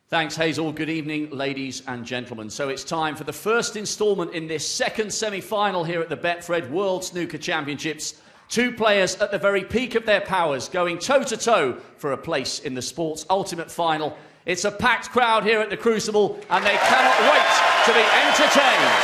Thanks, Hazel. Good evening, ladies and gentlemen. So it's time for the first instalment in this second semi-final here at the Betfred World Snooker Championships. Two players at the very peak of their powers going toe-to-toe for a place in the sport's ultimate final. It's a packed crowd here at the Crucible and they cannot wait to be entertained.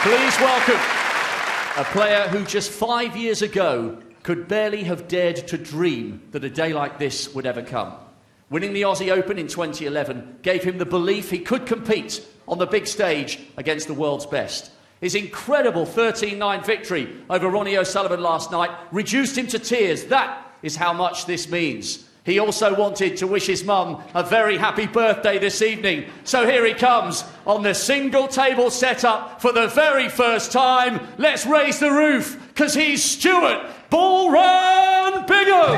Please welcome a player who just 5 years ago could barely have dared to dream that a day like this would ever come. Winning the Aussie Open in 2011 gave him the belief he could compete on the big stage against the world's best. His incredible 13-9 victory over Ronnie O'Sullivan last night reduced him to tears. That is how much this means. He also wanted to wish his mum a very happy birthday this evening. So here he comes on the single table setup for the very first time. Let's raise the roof, because he's Stuart Bull Run Bingham.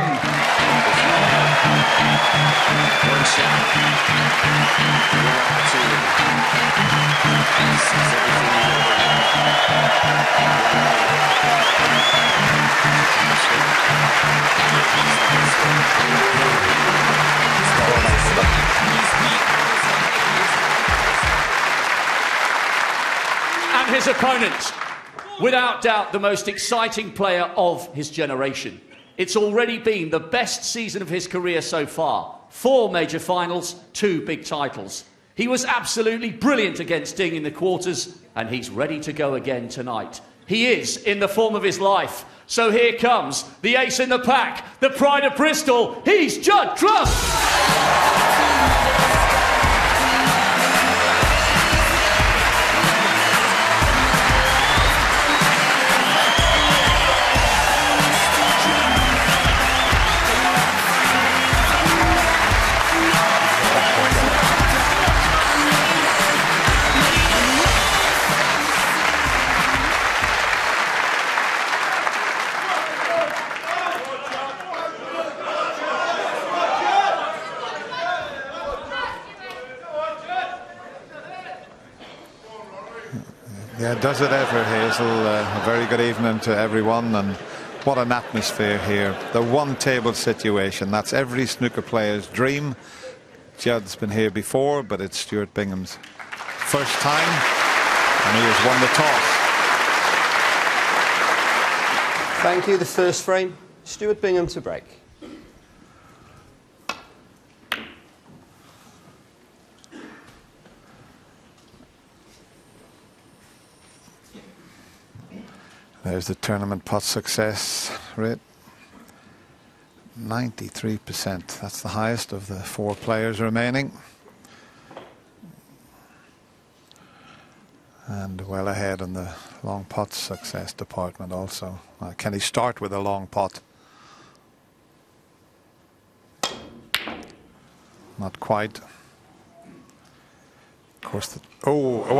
And his opponent, without doubt the most exciting player of his generation. It's already been the best season of his career so far. 4 major finals, 2 big titles. He was absolutely brilliant against Ding in the quarters, and he's ready to go again tonight. He is in the form of his life. So here comes the ace in the pack, the pride of Bristol. He's Judd Trump. Yeah, does it ever, Hazel. A very good evening to everyone, and what an atmosphere here. The one table situation, that's every snooker player's dream. Judd's been here before, but it's Stuart Bingham's first time, and he has won the toss. Thank you. The first frame, Stuart Bingham to break. There's the tournament pot success rate. 93%. That's the highest of the 4 players remaining. And well ahead in the long pot success department also. Can he start with a long pot? Not quite. Of course, well, can he?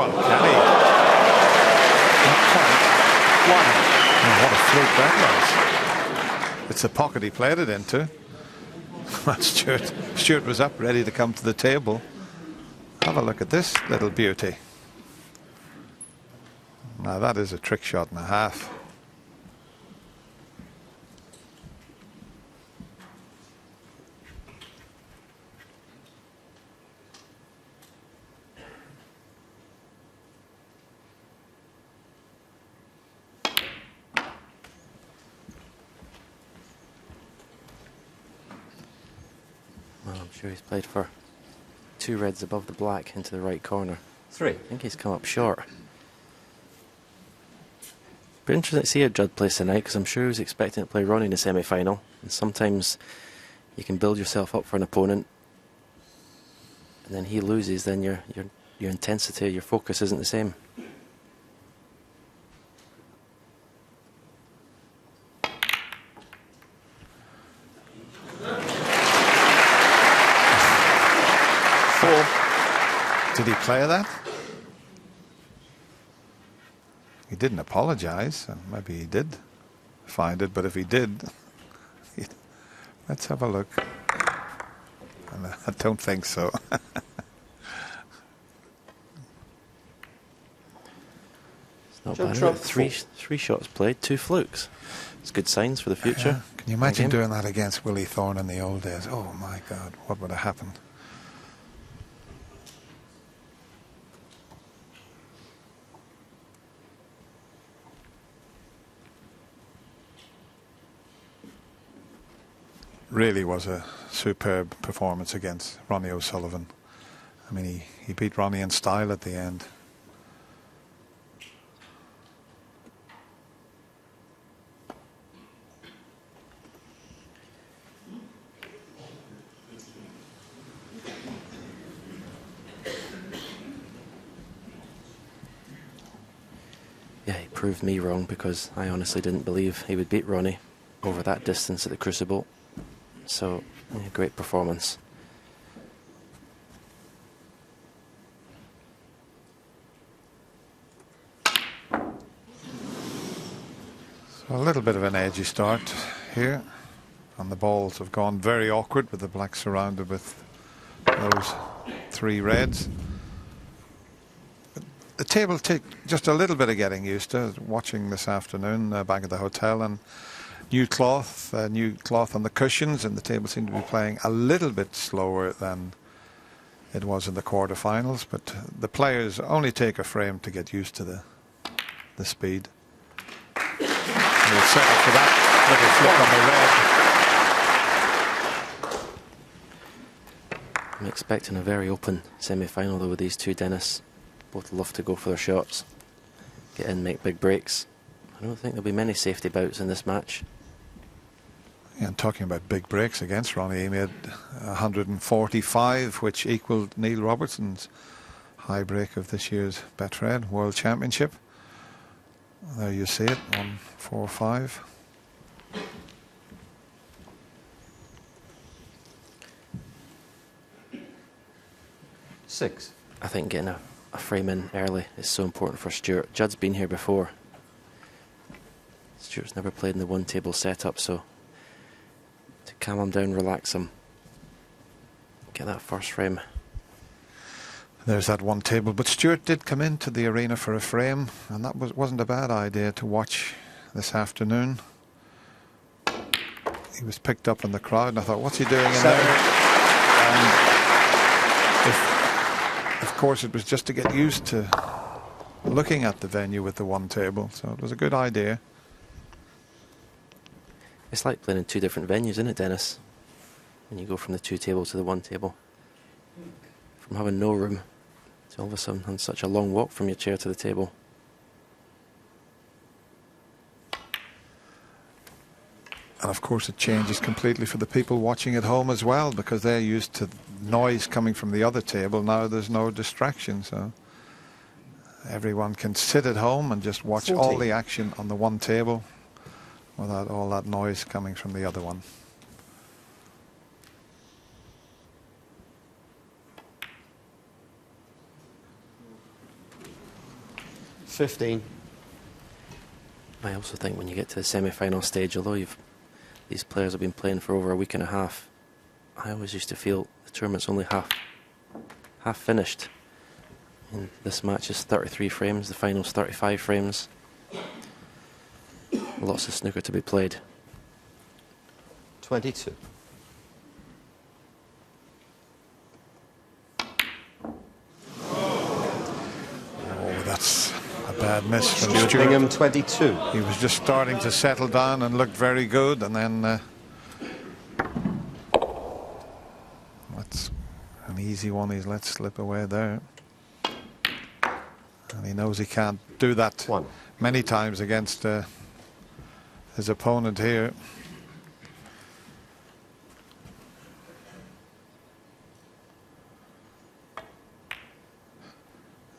Not quite. Oh, what a fluke that was. It's the pocket he played it into. Stuart was up ready to come to the table. Have a look at this little beauty. Now that is a trick shot and a half. Well, I'm sure he's played for 2 reds above the black into the right corner. 3. I think he's come up short. Be interesting to see how Judd plays tonight, because I'm sure he was expecting to play Ronnie in the semi-final. And sometimes you can build yourself up for an opponent, and then he loses, then your intensity, your focus isn't the same. Did he play that? He didn't apologize. Maybe he did find it, but if he did, he'd Let's have a look. And I don't think so. It's not Jump bad. trump Three shots played, 2 flukes. It's good signs for the future. Can you imagine Bingham. doing that against Willie Thorne in the old days? Oh my God, what would have happened? Really was a superb performance against Ronnie O'Sullivan. I mean, he beat Ronnie in style at the end. Yeah, he proved me wrong because I honestly didn't believe he would beat Ronnie over that distance at the Crucible. So, yeah, great performance. So a little bit of an edgy start here. And the balls have gone very awkward with the black surrounded with those 3 reds. The table took just a little bit of getting used to. Watching this afternoon back at the hotel, and new cloth on the cushions, and the table seemed to be playing a little bit slower than it was in the quarterfinals. But the players only take a frame to get used to the speed. We'll settle for that little flick on the red. I'm expecting a very open semi-final though with these two, Dennis. Both love to go for their shots, get in, make big breaks. I don't think there'll be many safety bouts in this match. Yeah, and talking about big breaks against Ronnie, he made 145, which equaled Neil Robertson's high break of this year's Betfred World Championship. There you see it, 145. Six. I think getting a frame in early is so important for Stuart. Judd's been here before. Stuart's never played in the one table setup, so to calm him down, relax him, get that first frame. There's that one table, but Stuart did come into the arena for a frame, and that wasn't a bad idea to watch this afternoon. He was picked up in the crowd, and I thought, what's he doing in there? Of course, it was just to get used to looking at the venue with the one table, so it was a good idea. It's like playing in two different venues, isn't it, Dennis? When you go from the two table to the one table. From having no room to all of a sudden having such a long walk from your chair to the table. And of course it changes completely for the people watching at home as well, because they're used to noise coming from the other table. Now there's no distraction, so everyone can sit at home and just watch 14. all the action on the one table without all that noise coming from the other one. $15. I also think when you get to the semi-final stage, although these players have been playing for over a week and a half, I always used to feel the tournament's only half finished. And this match is 33 frames, the final's 35 frames. Lots of snooker to be played. 22. Oh, that's a bad miss from Stuart Stuart. Bingham, 22. He was just starting to settle down and looked very good, and then that's an easy one he's let slip away there. And he knows he can't do that One. many times against his opponent here.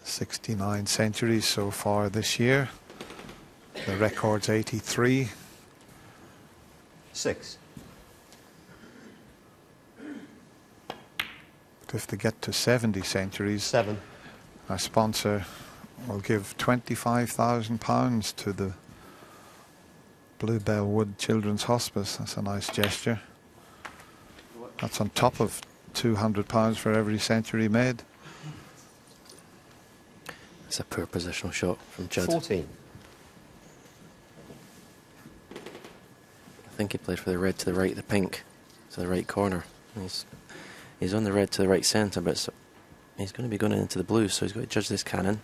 "69 centuries so far this year. The record's 83. 6. But if they get to 70 centuries, 7. our sponsor will give £25,000 to the Bluebell Wood Children's Hospice. That's a nice gesture. That's on top of £200 for every century made. It's a poor positional shot from Judd. 14. I think he played for the red to the right, the pink to the right corner. He's on the red to the right centre, but he's going to be going into the blue, so he's got to judge this cannon.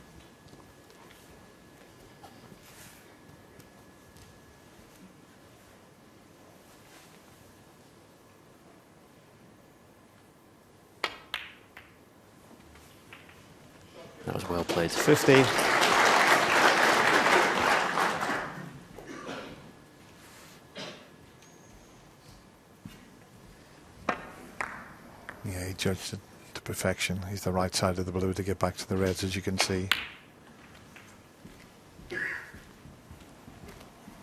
That was well played. 15. Yeah, he judged it to perfection. He's the right side of the blue to get back to the reds, as you can see.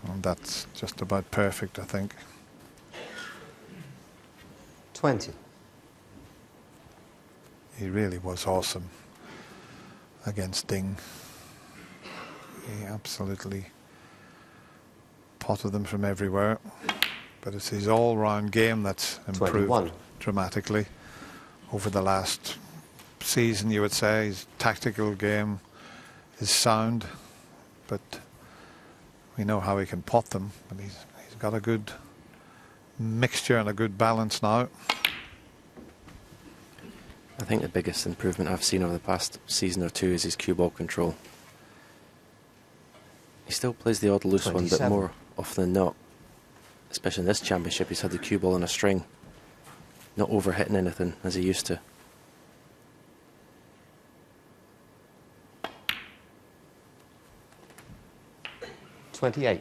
And that's just about perfect, I think. 20. He really was awesome against Ding. He absolutely potted them from everywhere. But it's his all-round game that's improved 21. dramatically over the last season, you would say. His tactical game is sound, but we know how he can pot them. But he's got a good mixture and a good balance now. I think the biggest improvement I've seen over the past season or two is his cue ball control. He still plays the odd loose 27. one, but more often than not, especially in this championship, he's had the cue ball on a string, not overhitting anything as he used to. $28.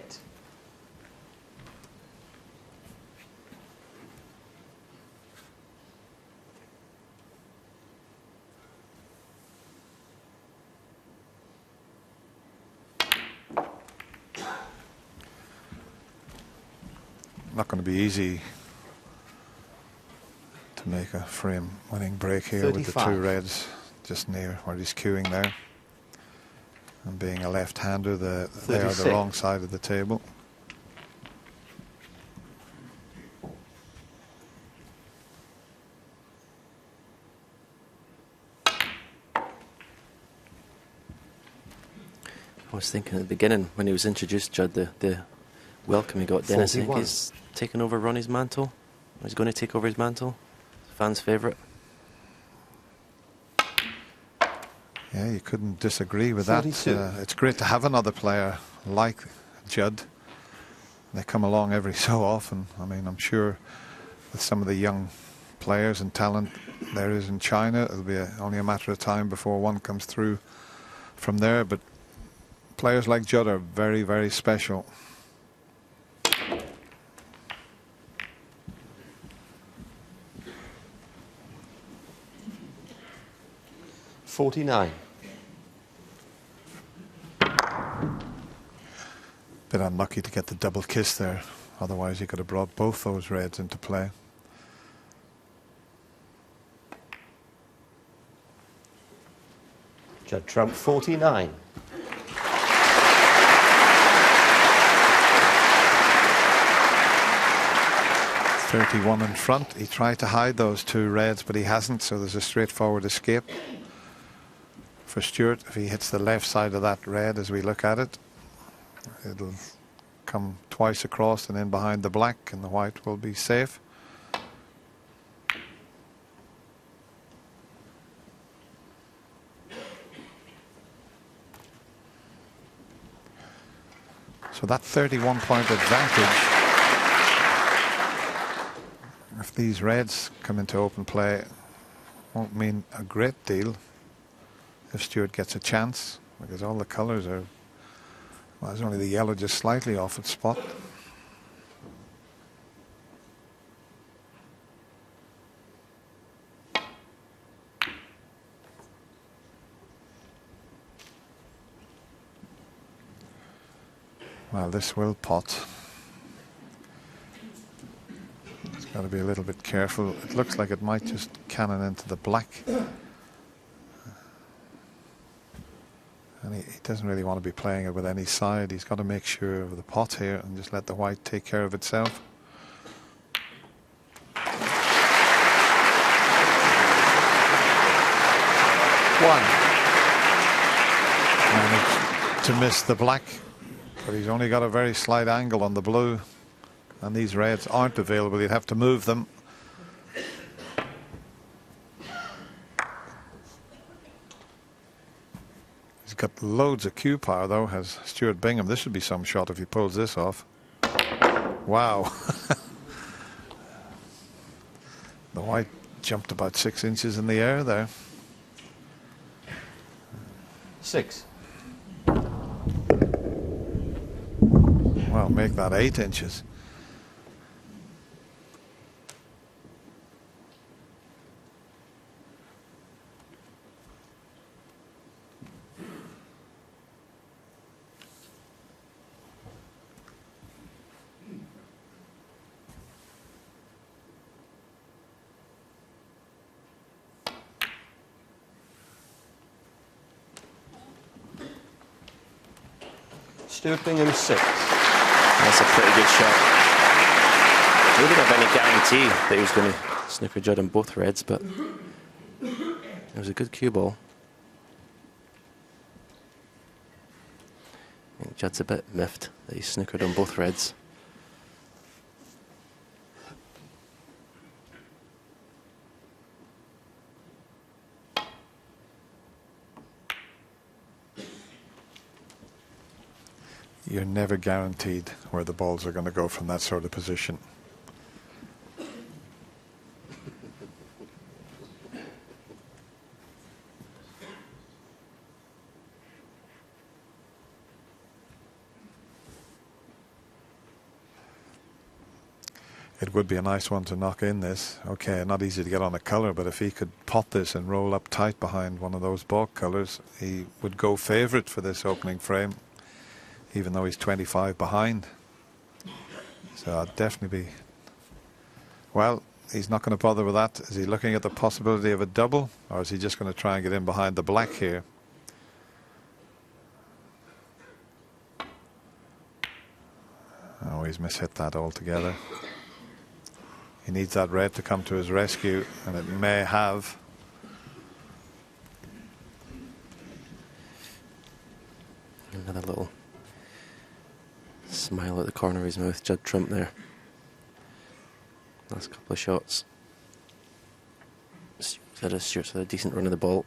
Not going to be easy to make a frame winning break here with the 35. two reds just near where he's queuing there. And being a left-hander, they are 36. the wrong side of the table. I was thinking at the beginning when he was introduced, Judd, the welcome he got. Dennis, I think 41. he's taken over Ronnie's mantle. He's going to take over his mantle. Fans' favourite. Yeah, you couldn't disagree with that. 42. It's great to have another player like Judd. They come along every so often. I mean, I'm sure with some of the young players and talent there is in China, it'll be only a matter of time before one comes through from there. But players like Judd are very, very special. $49. Bit unlucky to get the double kiss there. Otherwise, he could have brought both those reds into play. Judd Trump, 49. .31 in front. He tried to hide those two reds, but he hasn't, so there's a straightforward escape for Stewart. If he hits the left side of that red as we look at it, it'll come twice across and in behind the black, and the white will be safe. So that 31-point advantage, if these reds come into open play, won't mean a great deal if Stewart gets a chance, because all the colours are, well, there's only the yellow just slightly off its spot. Well, this will pot. It's got to be a little bit careful. It looks like it might just cannon into the black. And he doesn't really want to be playing it with any side. He's got to make sure of the pot here and just let the white take care of itself. Managed to miss the black, but he's only got a very slight angle on the blue, and these reds aren't available. You'd have to move them. He's got loads of cue power, though, has Stuart Bingham. This would be some shot if he pulls this off. Wow. The white jumped about 6 inches in the air there. 6. Well, make that 8 inches. Stuart Bingham 6. That's a pretty good shot. We didn't have any guarantee that he was going to snooker Judd on both reds, but it was a good cue ball. I think Judd's a bit miffed that he snookered on both reds. You're never guaranteed where the balls are going to go from that sort of position. It would be a nice one to knock in this. Okay, not easy to get on a colour, but if he could pot this and roll up tight behind one of those balk colours, he would go favourite for this opening frame, even though he's 25 behind. So I'd definitely be... Well, he's not going to bother with that. Is he looking at the possibility of a double, or is he just going to try and get in behind the black here? Oh, he's mishit that altogether. He needs that red to come to his rescue, and it may have. Another little smile at the corner of his mouth, Judd Trump there. Last couple of shots. Stuart's had a decent run of the ball.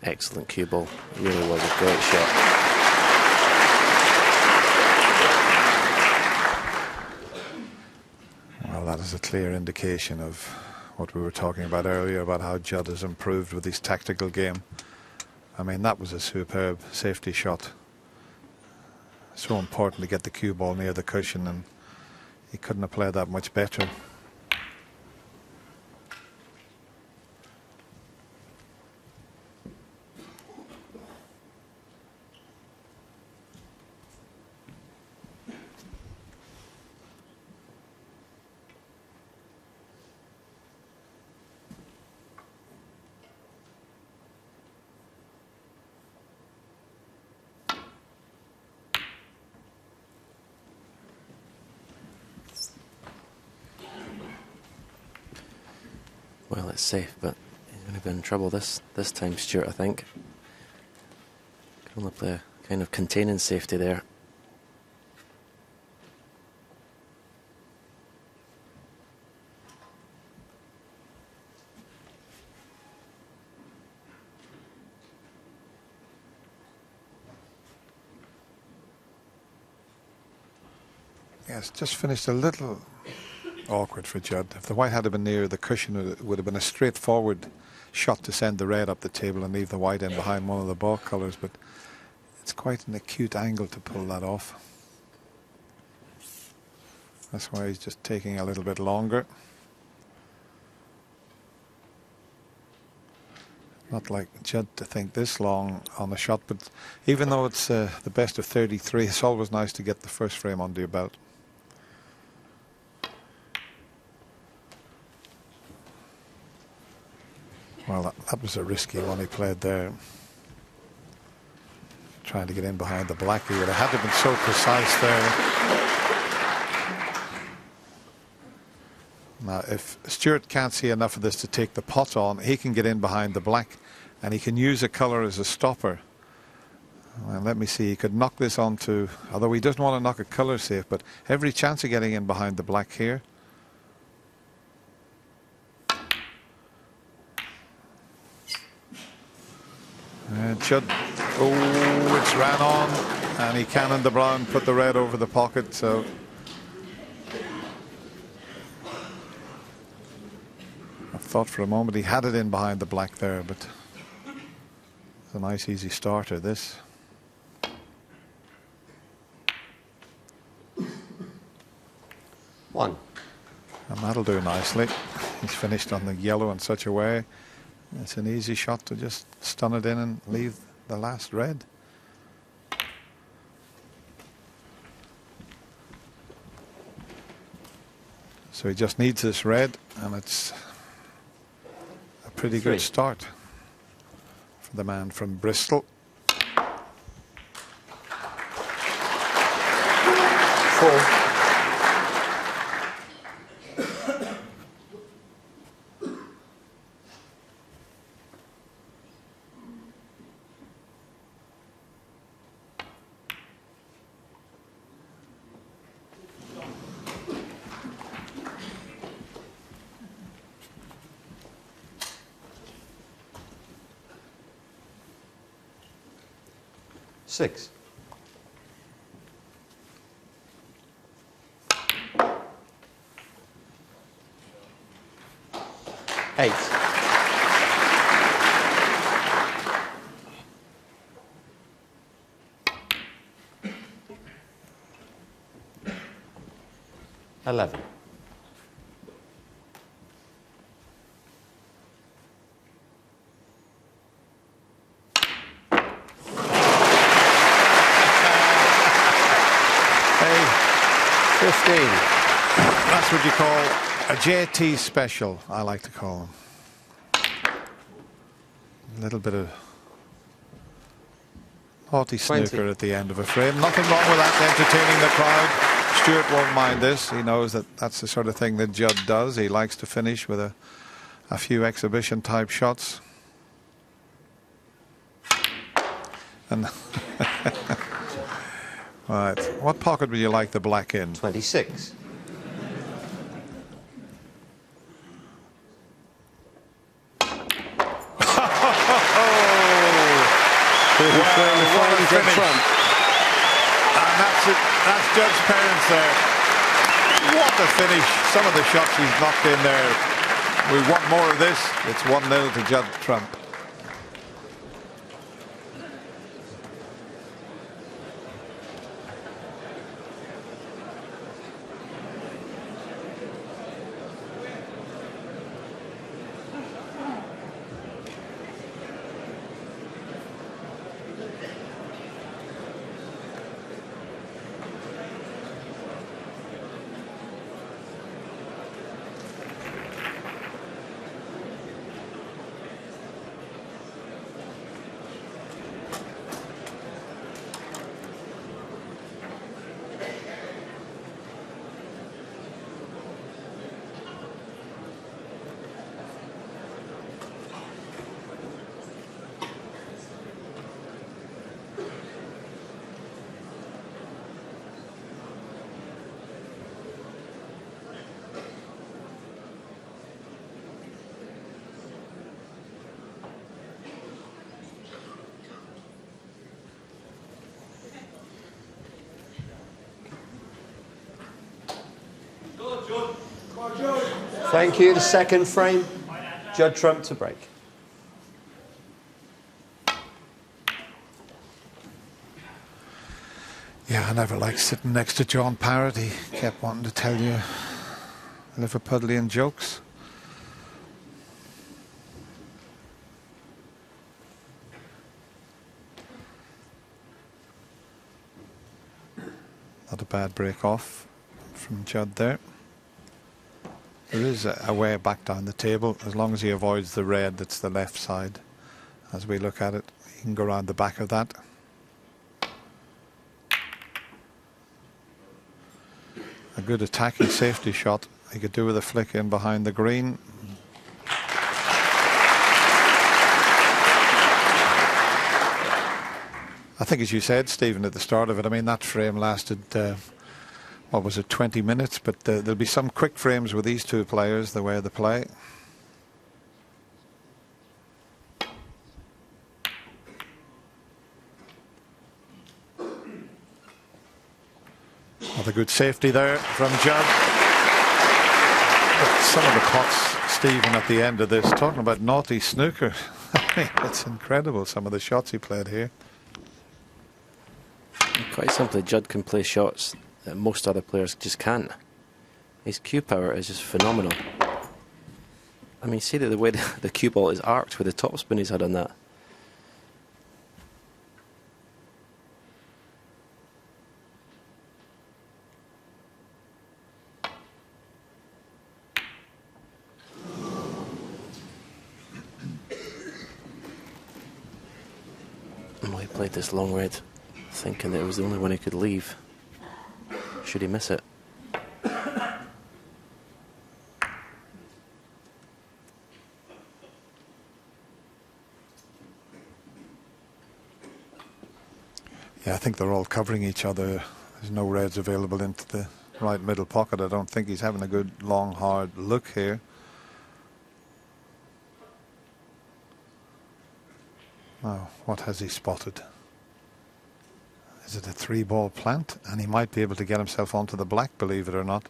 Excellent cue ball. It really was a great shot. Well, that is a clear indication of what we were talking about earlier, about how Judd has improved with his tactical game. I mean, that was a superb safety shot. So important to get the cue ball near the cushion, and he couldn't have played that much better. Well, it's safe, but he's going to be in trouble this time, Stuart, I think. Can only play a kind of containing safety there. Yes, just finished a little awkward for Judd. If the white had been near the cushion, it would have been a straightforward shot to send the red up the table and leave the white in behind one of the balk colours, but it's quite an acute angle to pull that off. That's why he's just taking a little bit longer. Not like Judd to think this long on the shot, but even though it's the best of 33, it's always nice to get the first frame under your belt. Well, that was a risky one he played there. trying to get in behind the black. He would have had to have been so precise there. Now, if Stuart can't see enough of this to take the pot on, he can get in behind the black and he can use a colour as a stopper. Well, let me see, he could knock this onto, although he doesn't want to knock a colour safe, but every chance of getting in behind the black here. Judd, oh, it's ran on, and he cannoned the brown, put the red over the pocket, so. I thought for a moment he had it in behind the black there, but it's a nice easy starter, this. One. And that'll do nicely. He's finished on the yellow in such a way. It's an easy shot to just stun it in and leave the last red. So he just needs this red, and it's a pretty good start for the man from Bristol. 4. Six. Eight. 11. That's what you call a JT special, I like to call them. A little bit of haughty snooker at the end of a frame. Nothing wrong with that, entertaining the crowd. Stuart won't mind this. He knows that that's the sort of thing that Judd does. He likes to finish with a few exhibition type shots. And right, what pocket would you like the black in? 26. What a finish. And that's it. That's Judd's parents there. What a finish. Some of the shots he's knocked in there. We want more of this. It's 1-0 to Judd Trump. Thank you. The second frame, Judd Trump to break. Yeah, I never liked sitting next to John Parrott. He kept wanting to tell you Liverpudlian jokes. Not a bad break off from Judd there. There is a way back down the table, as long as he avoids the red that's the left side. As we look at it, he can go around the back of that. a good attacking safety shot he could do with a flick in behind the green. I think, as you said, Stephen, at the start of it, I mean, that frame lasted, what was it, 20 minutes? But there'll be some quick frames with these two players, the way they play. Another good safety there from Judd. But some of the cuts, Stephen, at the end of this, talking about naughty snooker. I mean, it's incredible, some of the shots he played here. Quite simply, Judd can play shots that most other players just can't. His cue power is just phenomenal. I mean, see the way the cue ball is arced with the topspin he's had on that. Well, he played this long red, thinking that it was the only one he could leave. Should he miss it? Yeah, I think they're all covering each other. There's no reds available into the right middle pocket. I don't think he's having a good, long, hard look here. Now, what has he spotted? Is it a 3-ball plant? And he might be able to get himself onto the black, believe it or not.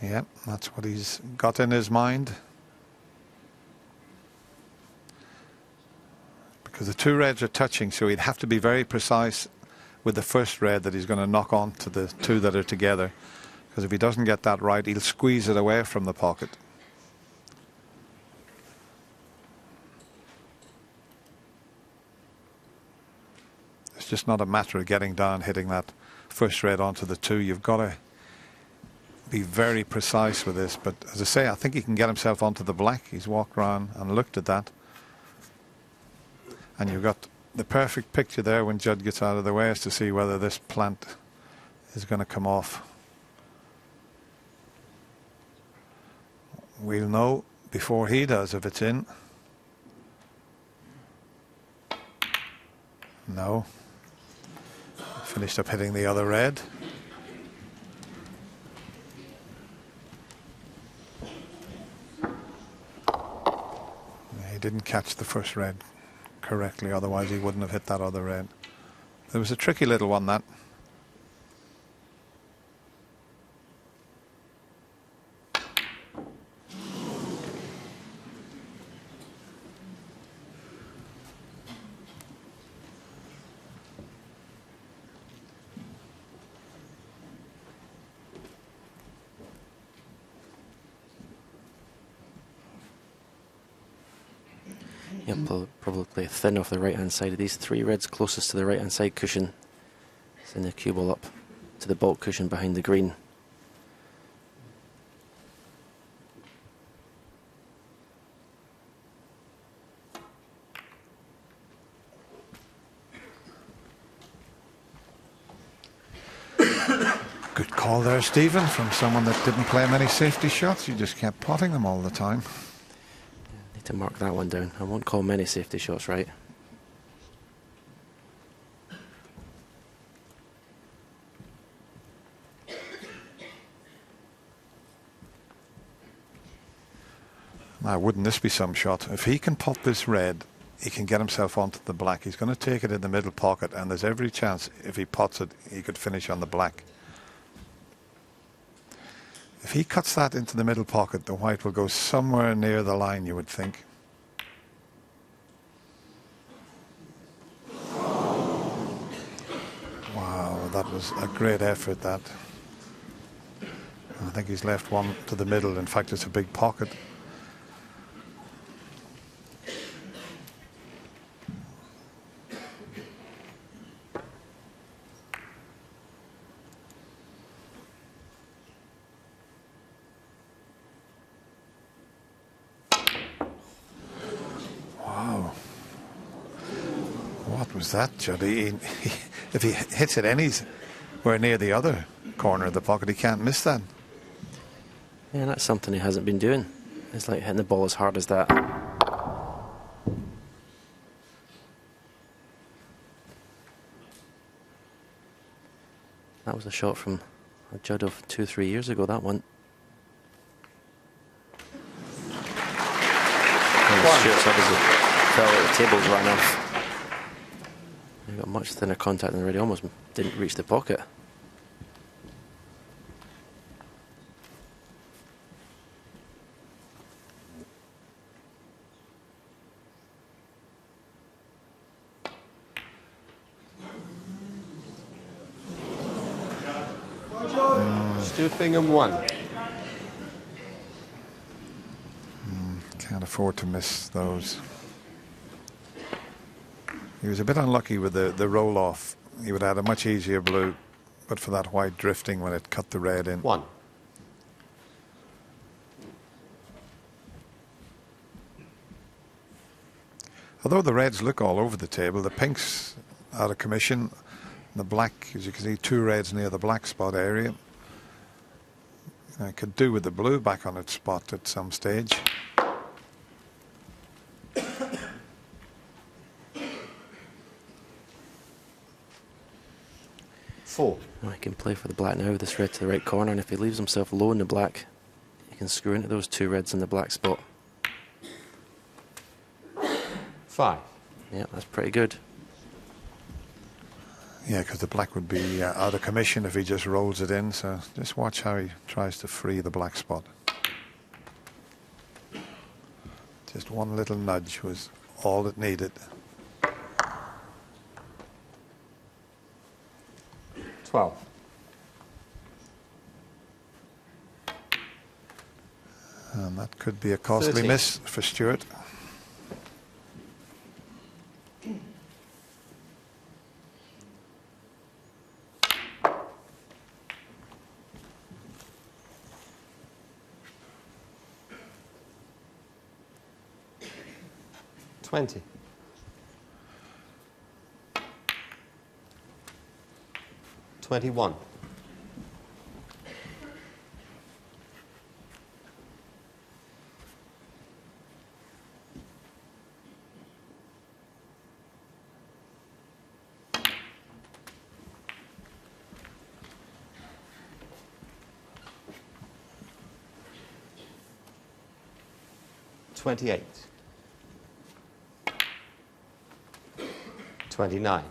Yep, that's what he's got in his mind. Because the two reds are touching, so he'd have to be very precise with the first red that he's going to knock on to the two that are together. Because if he doesn't get that right, he'll squeeze it away from the pocket. It's just not a matter of getting down, hitting that first red onto the two. You've got to be very precise with this. But as I say, I think he can get himself onto the black. He's walked around and looked at that. And you've got the perfect picture there when Judd gets out of the way as to see whether this plant is going to come off. We'll know before he does if it's in. No. Finished up hitting the other red. He didn't catch the first red correctly, otherwise he wouldn't have hit that other red. It was a tricky little one, that. He'll probably play thin off the right-hand side of these three reds closest to the right-hand side cushion. Send the cue ball up to the baulk cushion behind the green. Good call there, Stephen, from someone that didn't play many safety shots. You just kept potting them all the time. Need to mark that one down. I won't call many safety shots right. Now, wouldn't this be some shot? If he can pot this red, he can get himself onto the black. He's going to take it in the middle pocket, and there's every chance if he pots it, he could finish on the black. If he cuts that into the middle pocket, the white will go somewhere near the line, you would think. Wow, that was a great effort, that. I think he's left one to the middle. In fact, it's a big pocket. was that, Judd? If he hits it anywhere near the other corner of the pocket, he can't miss that. Yeah, that's something he hasn't been doing. It's like hitting the ball as hard as that. That was a shot from a Judd of 2-3 years ago, that one. Stuart's obviously fell out the tables, ran off. He got much thinner contact than already, almost didn't reach the pocket. Stuart Bingham 1. Can't afford to miss those. He was a bit unlucky with the roll off. He would have had a much easier blue, but for that white drifting when it cut the red in. 1. Although the reds look all over the table, the pink's out of commission. The black, as you can see, 2 reds near the black spot area. I could do with the blue back on its spot at some stage. Well, he can play for the black now with this red to the right corner, and if he leaves himself low in the black, he can screw into those 2 reds in the black spot. 5. Yeah, that's pretty good. Yeah, because the black would be out of commission if he just rolls it in, so just watch how he tries to free the black spot. Just one little nudge was all it needed. 12. And that could be a costly 13. miss for Stuart. $20. 21. $28. 29.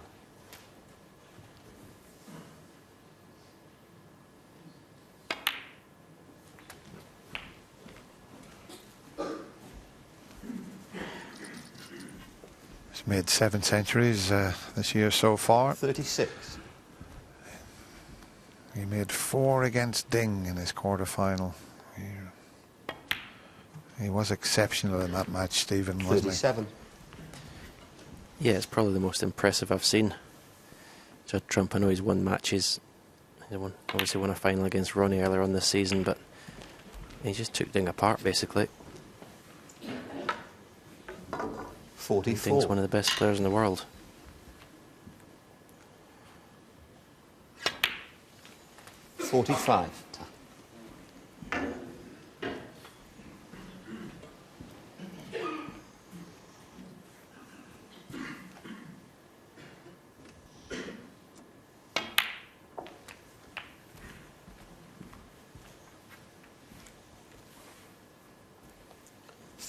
'He's made 7 centuries this year so far. 36. He made 4 against Ding in his quarter-final. He was exceptional in that match, Stephen, wasn't he? 37. Yeah, it's probably the most impressive I've seen. Judd Trump, I know he's won matches. He obviously won a final against Ronnie earlier on this season, but he just took Ding apart, basically. 44. Ding's one of the best players in the world. 45.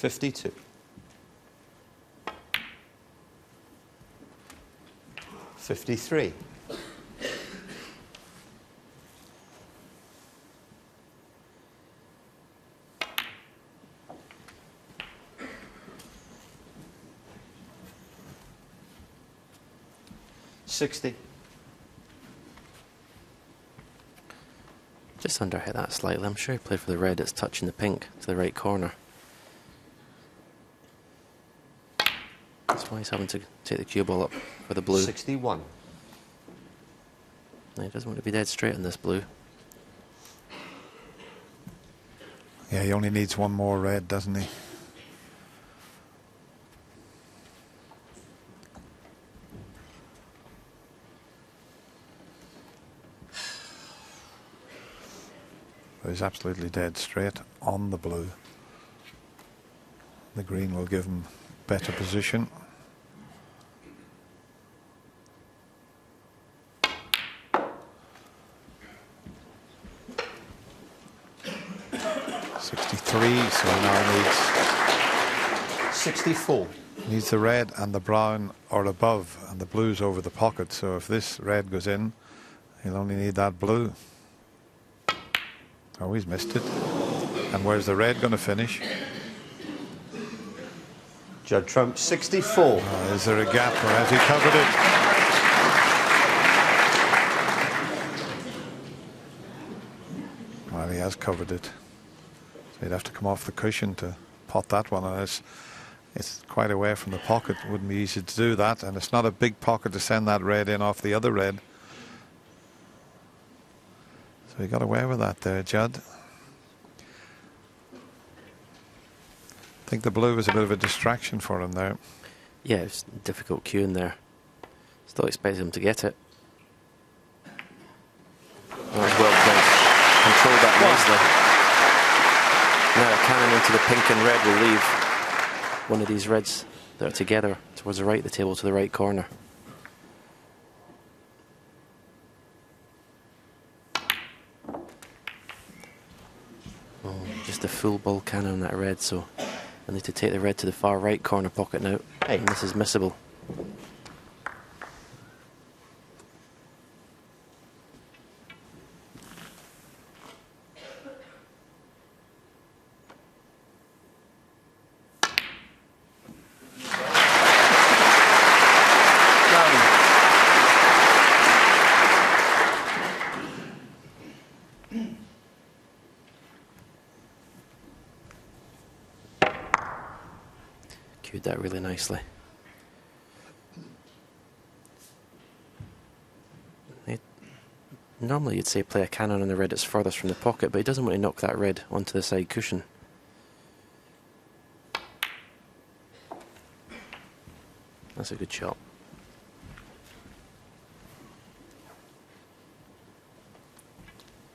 $52. 53. 60. Just underhit that slightly. I'm sure he played for the red. It's touching the pink to the right corner. That's why he's having to take the cue ball up for the blue. 61. He doesn't want to be dead straight on this blue. Yeah, he only needs 1 more red, doesn't he? he's absolutely dead straight on the blue. The green will give him better position. .63, so now needs 64. Needs the red and the brown or above, and the blue's over the pocket. So if this red goes in, he'll only need that blue. Oh, he's missed it. And where's the red going to finish? Judd Trump, 64. Is there a gap, or has he covered it? Well, he has covered it. So he'd have to come off the cushion to pot that one. And it's quite away from the pocket. It wouldn't be easy to do that. And it's not a big pocket to send that red in off the other red. So he got away with that there, Judd. I think the blue was a bit of a distraction for him there. Yeah, it's a difficult cue in there. Still expected him to get it. Oh, well played. Controlled that nicely. Now a cannon into the pink and red will leave one of these reds that are together towards the right of the table to the right corner. Oh, just a full ball cannon on that red, so I need to take the red to the far right corner pocket now. Hey. And this is missable. Cued that really nicely. Normally you'd say play a cannon on the red that's furthest from the pocket, but he doesn't want to knock that red onto the side cushion. That's a good shot.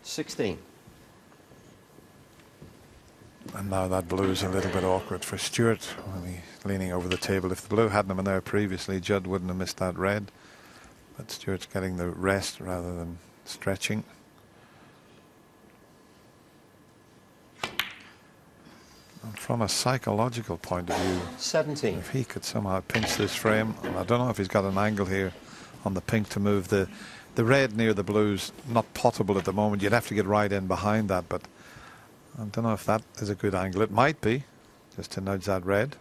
$16. And now that blue's a little bit awkward for Stewart when he's leaning over the table. If the blue hadn't been there previously, Judd wouldn't have missed that red. But Stewart's getting the rest rather than stretching. And from a psychological point of view, 17. if he could somehow pinch this frame, and I don't know if he's got an angle here on the pink to move the red near the blues, not potable at the moment. You'd have to get right in behind that, but I don't know if that is a good angle. It might be, just to nudge that red.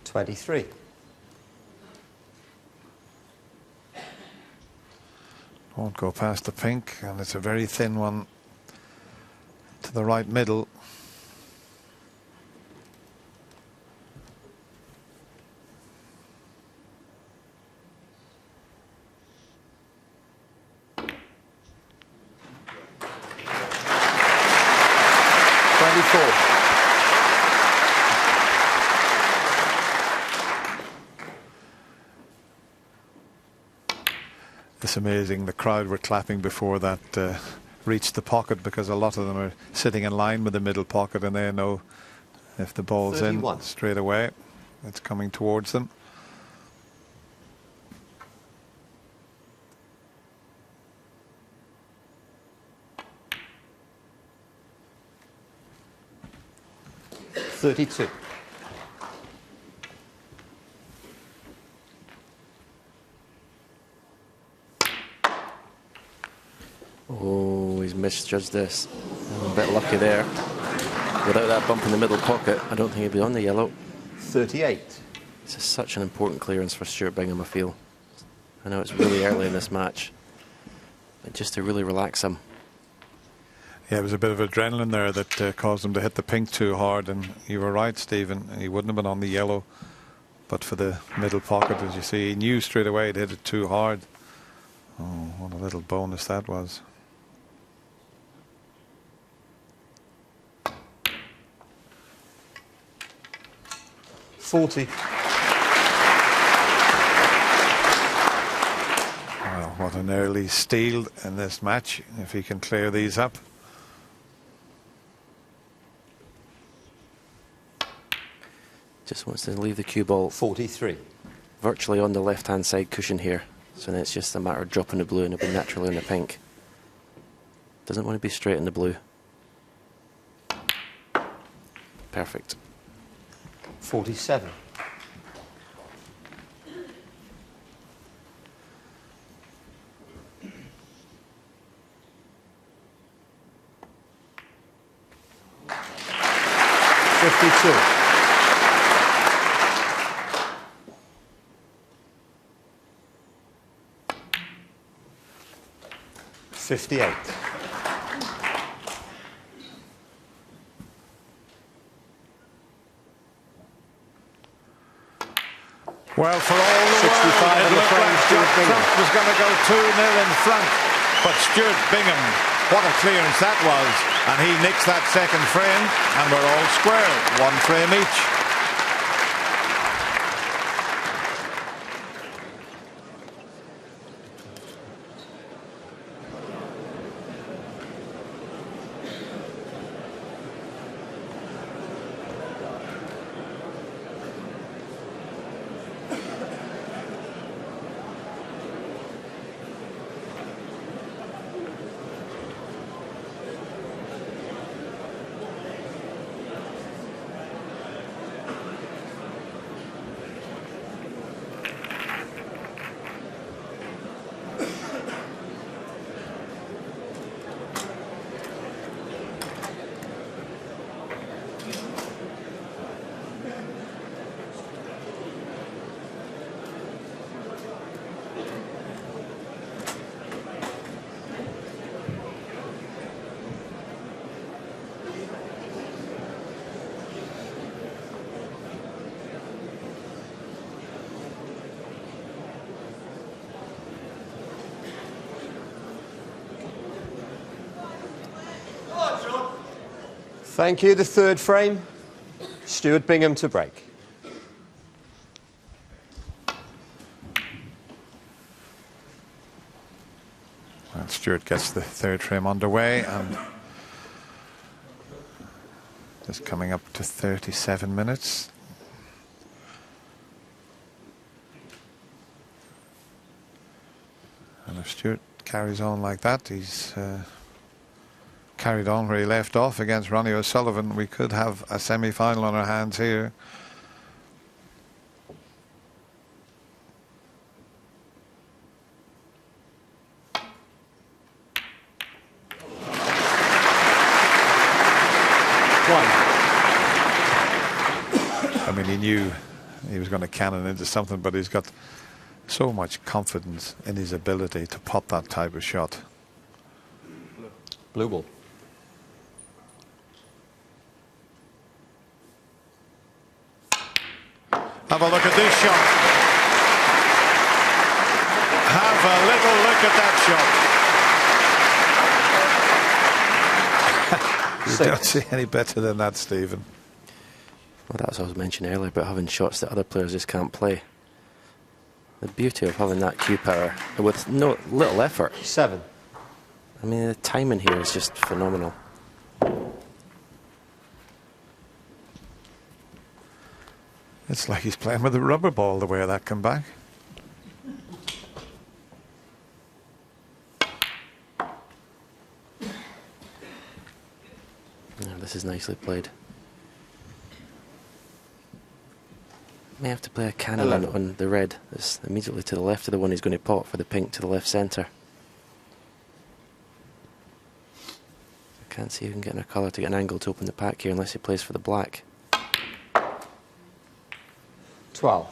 $23. Won't go past the pink, and it's a very thin one to the right middle. It's amazing. The crowd were clapping before that reached the pocket, because a lot of them are sitting in line with the middle pocket, and they know if the ball's 31. in straight away, it's coming towards them. $32. Oh, he's misjudged this. A bit lucky there. Without that bump in the middle pocket, I don't think he'd be on the yellow. 38. This is such an important clearance for Stuart Bingham, I feel. I know it's really early in this match, but just to really relax him. Yeah, it was a bit of adrenaline there that caused him to hit the pink too hard, and you were right, Stephen. He wouldn't have been on the yellow, but for the middle pocket, as you see, he knew straight away he'd hit it too hard. Oh, what a little bonus that was. 40. Well, what an early steal in this match, if he can clear these up. Just wants to leave the cue ball 43. virtually on the left-hand side cushion here. So then it's just a matter of dropping the blue and it'll be naturally in the pink. Doesn't want to be straight in the blue. Perfect. 47. $58. Well, for all the world, it looked like Judd Trump was going to go 2-0 in front. But Stuart Bingham, what a clearance that was. And he nicks that second frame, and we're all square. 1 frame each. Thank you. The third frame, Stuart Bingham to break. And Stuart gets the third frame underway, and just coming up to 37 minutes. And if Stuart carries on like that, he's carried on where he left off against Ronnie O'Sullivan. We could have a semi-final on our hands here. I mean, he knew he was going to cannon into something, but he's got so much confidence in his ability to pot that type of shot. Blue ball. Have a look at this shot. Have a little look at that shot. You don't see any better than that, Stephen. Well, that's what I was mentioning earlier about having shots that other players just can't play. The beauty of having that cue power with no little effort. 7. I mean, the timing here is just phenomenal. It's like he's playing with a rubber ball the way that come back. Yeah, this is nicely played. May have to play a cannon on the red. It's immediately to the left of the one he's going to pot for the pink to the left centre. I can't see who can get in a colour to get an angle to open the pack here unless he plays for the black. 12.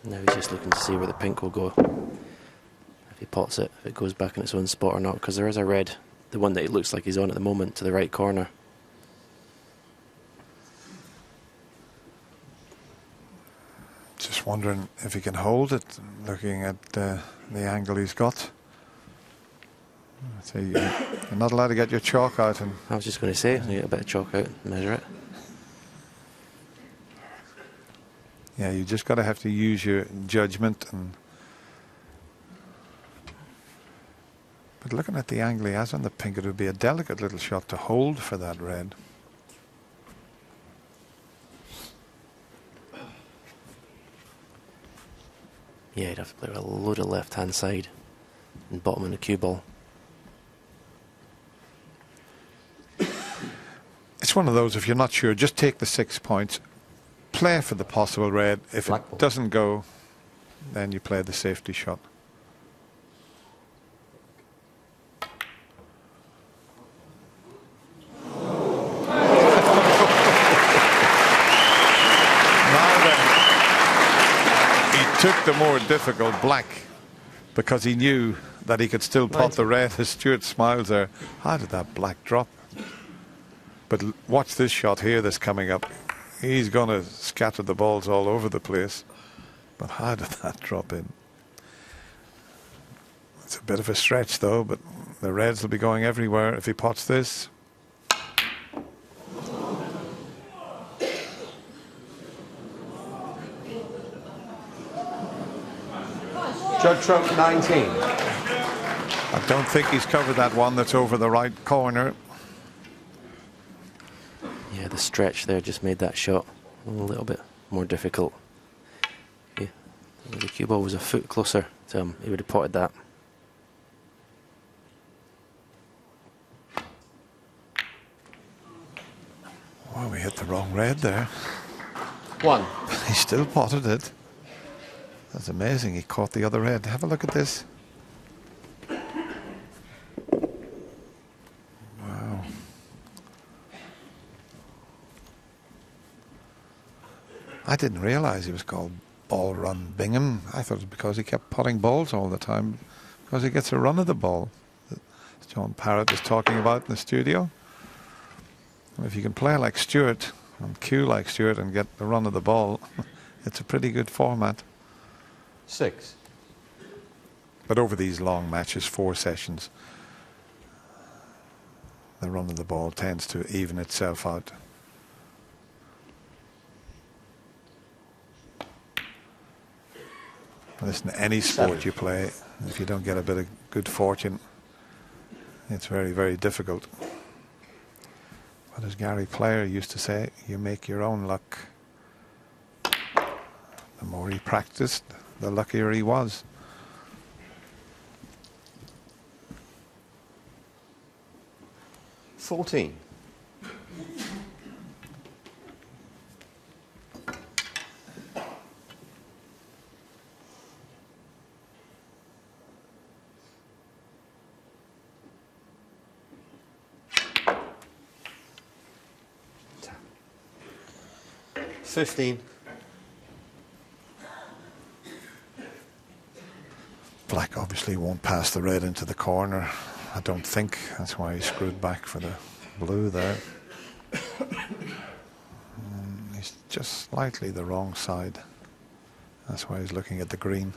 Now he's just looking to see where the pink will go. If he pots it, if it goes back in its own spot or not, because there is a red, the one that it looks like he's on at the moment, to the right corner. Just wondering if he can hold it, looking at the angle he's got. See, You're not allowed to get your chalk out. And I was just going to say, you get a bit of chalk out, measure it. yeah, you just got to have to use your judgment. But looking at the angle he has on the pink, it would be a delicate little shot to hold for that red. Yeah, you'd have to play with a load of left-hand side and bottom on the cue ball. It's one of those, if you're not sure, just take the 6 points, play for the possible red. If Black it ball. doesn't go, then you play the safety shot. Now then, he took the more difficult black because he knew that he could still pot the red. As Stuart smiles there, how did that black drop? But watch this shot here that's coming up. He's going to scatter the balls all over the place. But how did that drop in? It's a bit of a stretch though, but the reds will be going everywhere if he pots this. Judd Trump, 19. I don't think he's covered that one that's over the right corner. Yeah, the stretch there just made that shot a little bit more difficult. Yeah, if the cue ball was a foot closer to him, he would have potted that. Oh, we hit the wrong red there. 1. He still potted it. That's amazing. He caught the other red. Have a look at this. Wow. I didn't realize he was called Ball Run Bingham. I thought it was because he kept potting balls all the time, because he gets a run of the ball. As John Parrott was talking about in the studio. If you can play like Stuart and cue like Stuart and get the run of the ball, it's a pretty good format. 6. But over these long matches, 4 sessions, the run of the ball tends to even itself out. Listen, any sport 7. you play, if you don't get a bit of good fortune, it's very, very difficult. But as Gary Player used to say, you make your own luck. The more he practiced, the luckier he was. $14. $15. Black obviously won't pass the red into the corner. I don't think. That's why he screwed back for the blue there. He's just slightly the wrong side. That's why he's looking at the green.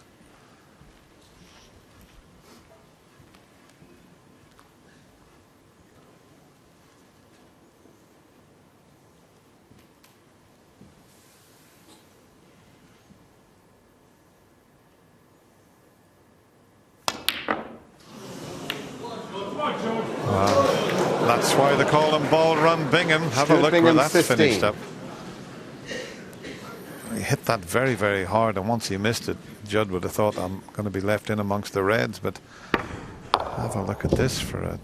That's why they call him Ball Run Bingham. Have a look Bingham, where that's 15. finished up. He hit that very, very hard, and once he missed it, Judd would have thought, I'm going to be left in amongst the reds. But have a look at this for a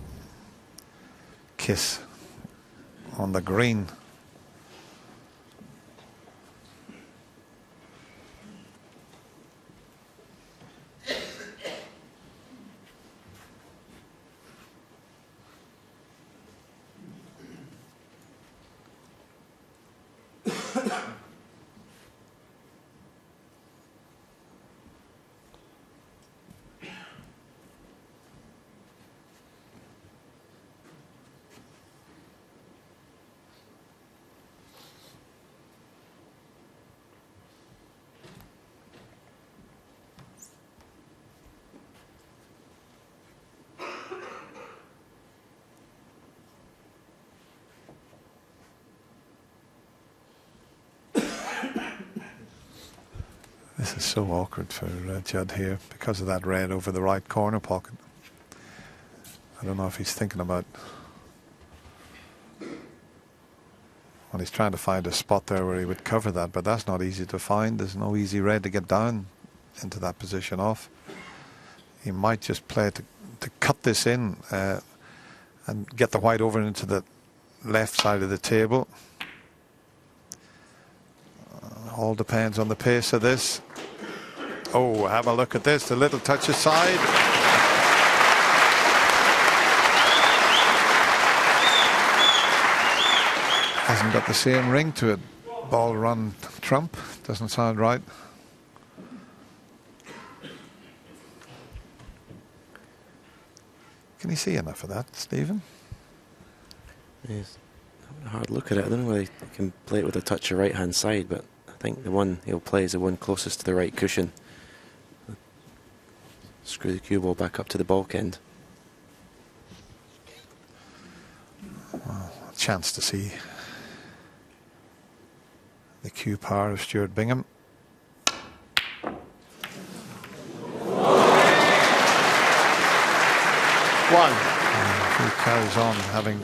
kiss on the green. This is so awkward for Judd here because of that red over the right corner pocket. I don't know if he's thinking about... Well, he's trying to find a spot there where he would cover that, but that's not easy to find. There's no easy red to get down into that position off. He might just play to cut this in and get the white over into the left side of the table. All depends on the pace of this. Oh, have a look at this. A little touch aside. Hasn't got the same ring to it. Ball run trump. Doesn't sound right. Can you see enough of that, Stephen? Yes. Having a hard look at it. I don't know whether he can play it with a touch of right hand side, but I think the one he'll play is the one closest to the right cushion. Screw the cue ball back up to the baulk end. Well, a chance to see the cue power of Stuart Bingham. One. If he carries on having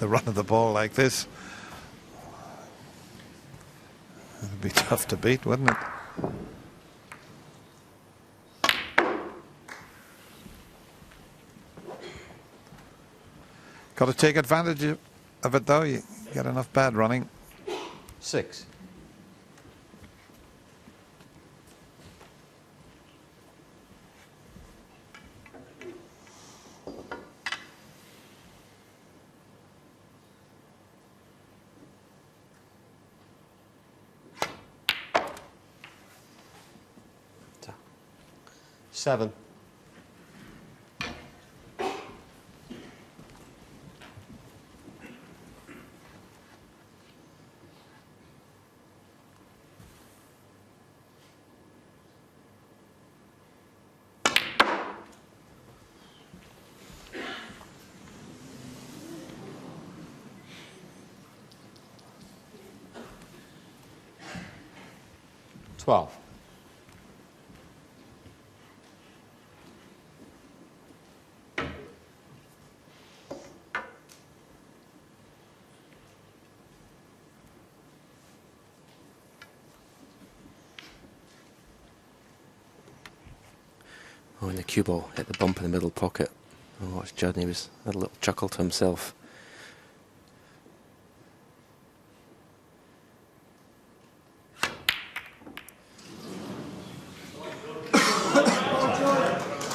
the run of the ball like this, it would be tough to beat, wouldn't it? Got to take advantage of it though. You get enough bad running. 6. Seven. Twelve. Oh, and the cue ball hit the bump in the middle pocket. Oh, watch Judd, and he had a little chuckle to himself.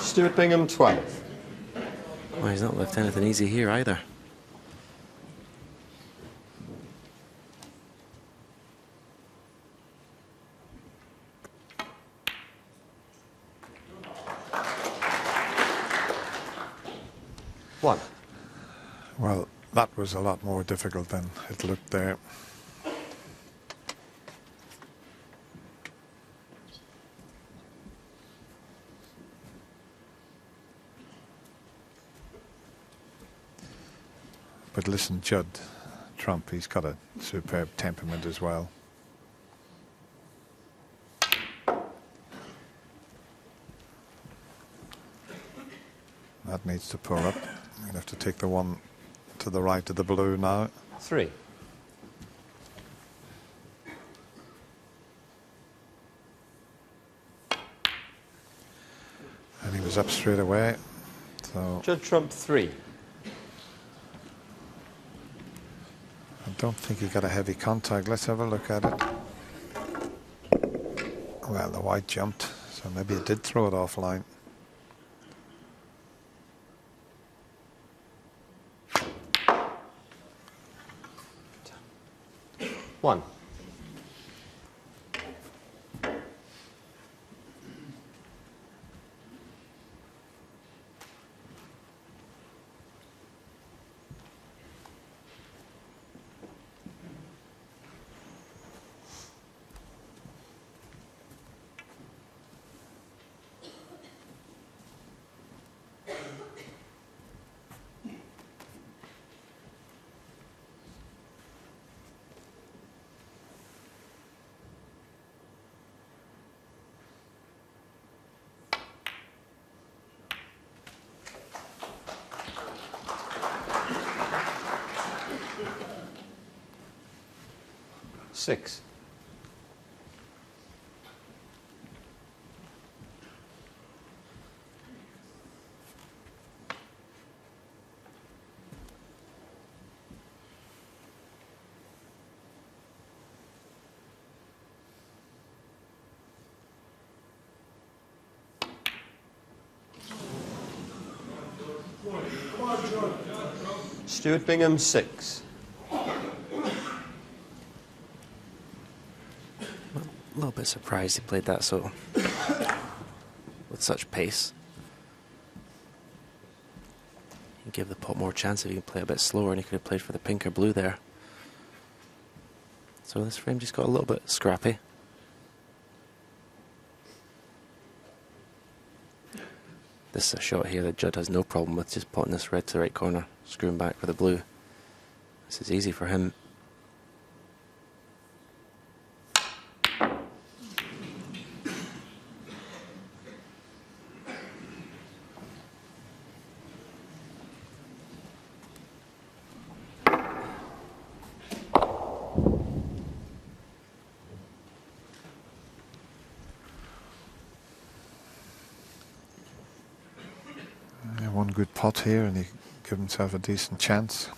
Stuart Bingham, 12. Well, he's not left anything easy here either. One. Well, that was a lot more difficult than it looked there. But listen, Judd Trump, he's got a superb temperament as well. That needs to pull up. You'll have to take the one to the right of the blue now. 3. And he was up straight away. So Judd Trump, 3. I don't think he got a heavy contact. Let's have a look at it. Well, the white jumped, so maybe it did throw it offline. One. 6. Stuart Bingham, 6. A little bit surprised he played that so with such pace. He'd give the pot more chance if he could play a bit slower, and he could have played for the pink or blue there. So this frame just got a little bit scrappy. This is a shot here that Judd has no problem with, just potting this red to the right corner, screwing back for the blue. This is easy for him. One good pot here and he give himself a decent chance.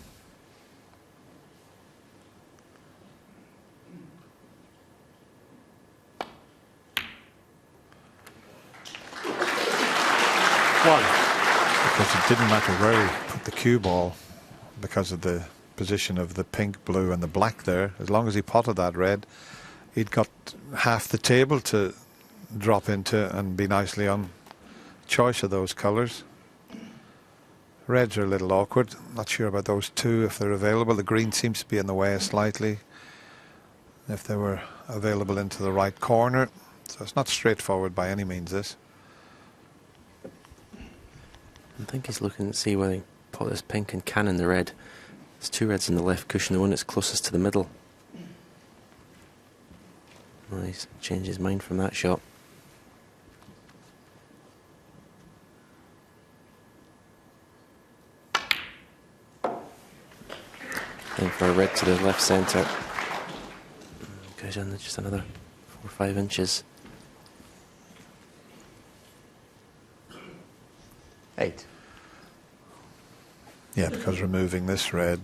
Because it didn't matter where he put the cue ball because of the position of the pink, blue and the black there. As long as he potted that red, he'd got half the table to drop into and be nicely on choice of those colours. Reds are a little awkward. Not sure about those two if they're available. The green seems to be in the way slightly. If they were available into the right corner. So it's not straightforward by any means, this. I think he's looking to see whether he pot this pink and cannon the red. There's two reds in the left cushion, the one that's closest to the middle. Well, he's changed his mind from that shot. Going for a red to the left centre. Goes on just another 4 or 5 inches. 8. Yeah, because removing this red,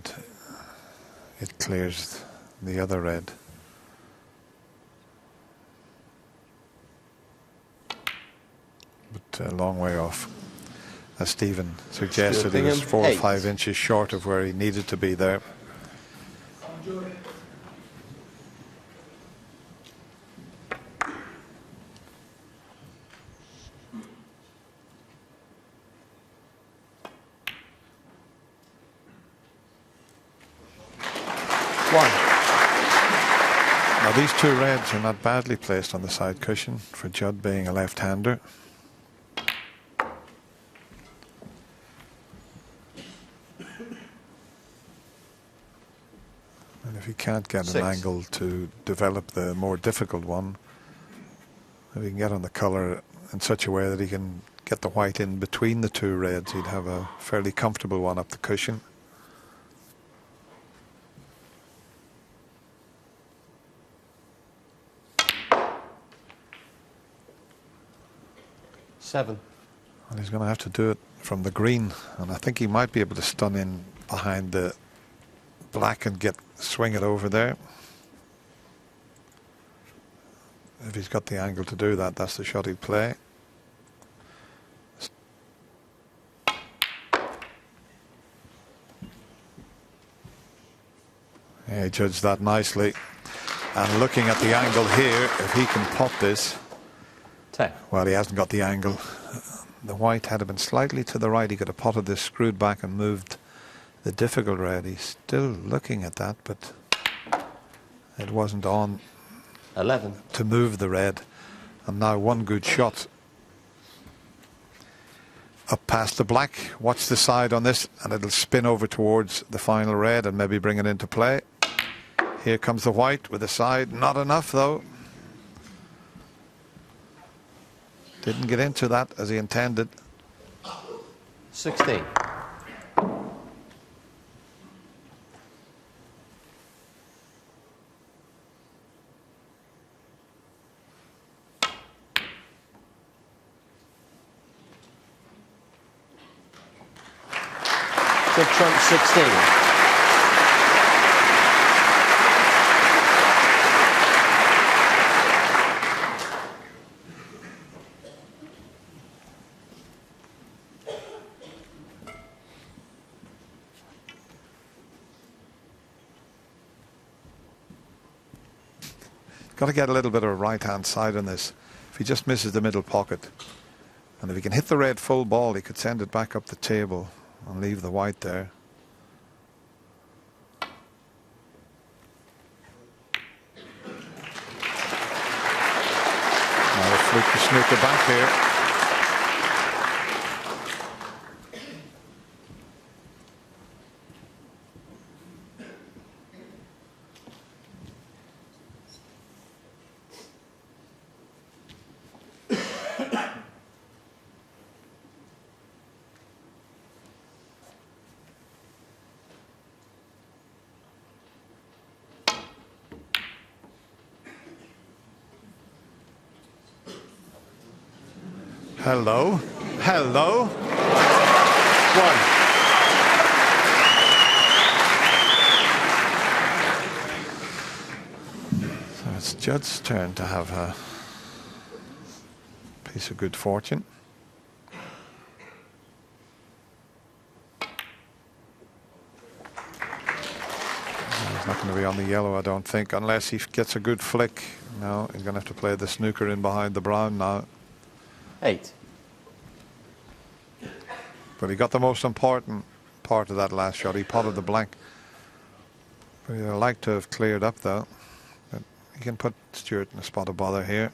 it clears the other red. But a long way off. As Stephen suggested, he was 4 or 5 inches short of where he needed to be there. Now these two reds are not badly placed on the side cushion for Judd being a left-hander. And if he can't get an angle to develop the more difficult one, if he can get on the colour in such a way that he can get the white in between the two reds, he'd have a fairly comfortable one up the cushion. Seven. And he's going to have to do it from the green, and I think he might be able to stun in behind the black and swing it over there. If he's got the angle to do that, that's the shot he'd play. Yeah, he judged that nicely. And looking at the angle here, if he can pot this, 10. Well, he hasn't got the angle. The white had been slightly to the right. He could have potted this, screwed back and moved the difficult red. He's still looking at that, but it wasn't on 11 to move the red. And now one good shot up past the black. Watch the side on this and it'll spin over towards the final red and maybe bring it into play. Here comes the white with the side. Not enough though. Didn't get into that as he intended. 16. Good trump 16. Got to get a little bit of a right-hand side on this. If he just misses the middle pocket, and if he can hit the red full ball, he could send it back up the table and leave the white there. Now a fluke to Snooker back here. Hello. Hello. One. So it's Judd's turn to have a piece of good fortune. He's not going to be on the yellow, I don't think, unless he gets a good flick. No, he's going to have to play the snooker in behind the brown now. 8. But he got the most important part of that last shot. He potted the blank. But he'd like to have cleared up, though. But he can put Stewart in a spot of bother here.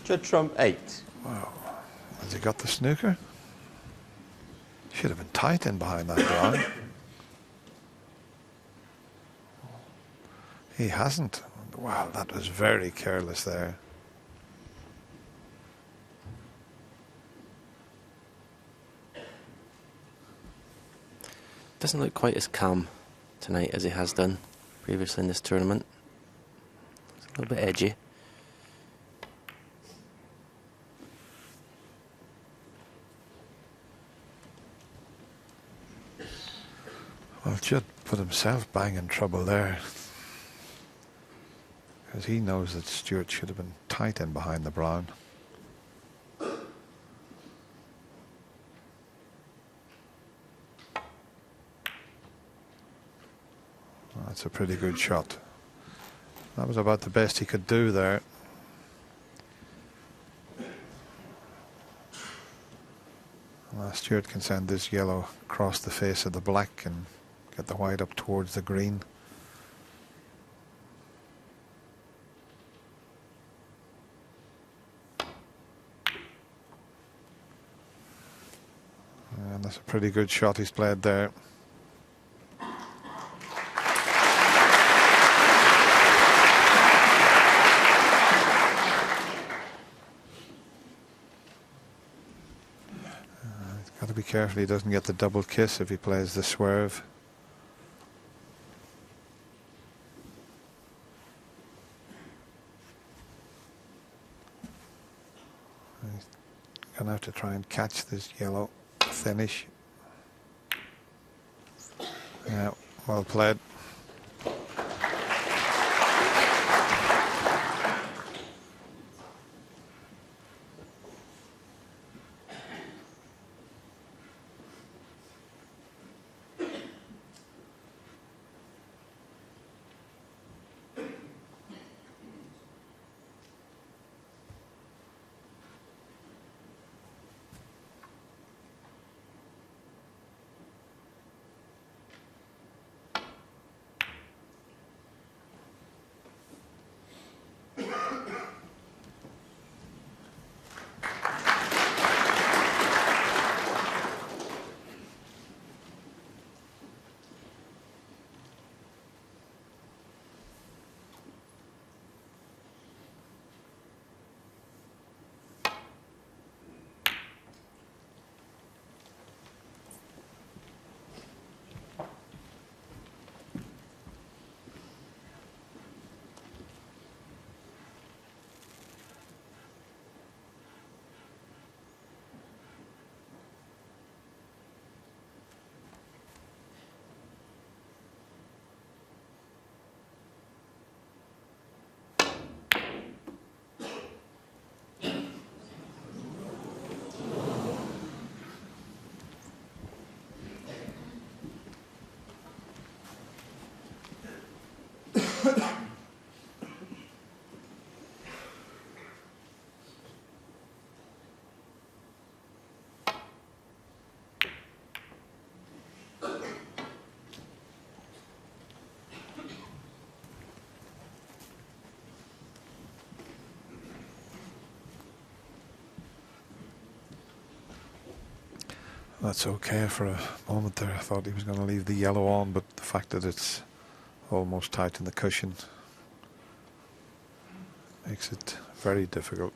Judd trump 8. Wow. Has he got the snooker? Should have been tight in behind that brown. He hasn't. Wow, that was very careless there. Doesn't look quite as calm tonight as he has done previously in this tournament. It's a little bit edgy. Well, Judd put himself bang in trouble there. Because he knows that Stewart should have been tight in behind the brown. That's a pretty good shot. That was about the best he could do there. Well, Stewart can send this yellow across the face of the black and get the white up towards the green. And that's a pretty good shot he's played there. He's got to be careful he doesn't get the double kiss if he plays the swerve. He's going to have to try and catch this yellow finish. Yeah, well played. That's okay. For a moment there I thought he was going to leave the yellow on, but the fact that it's almost tight in the cushion makes it very difficult.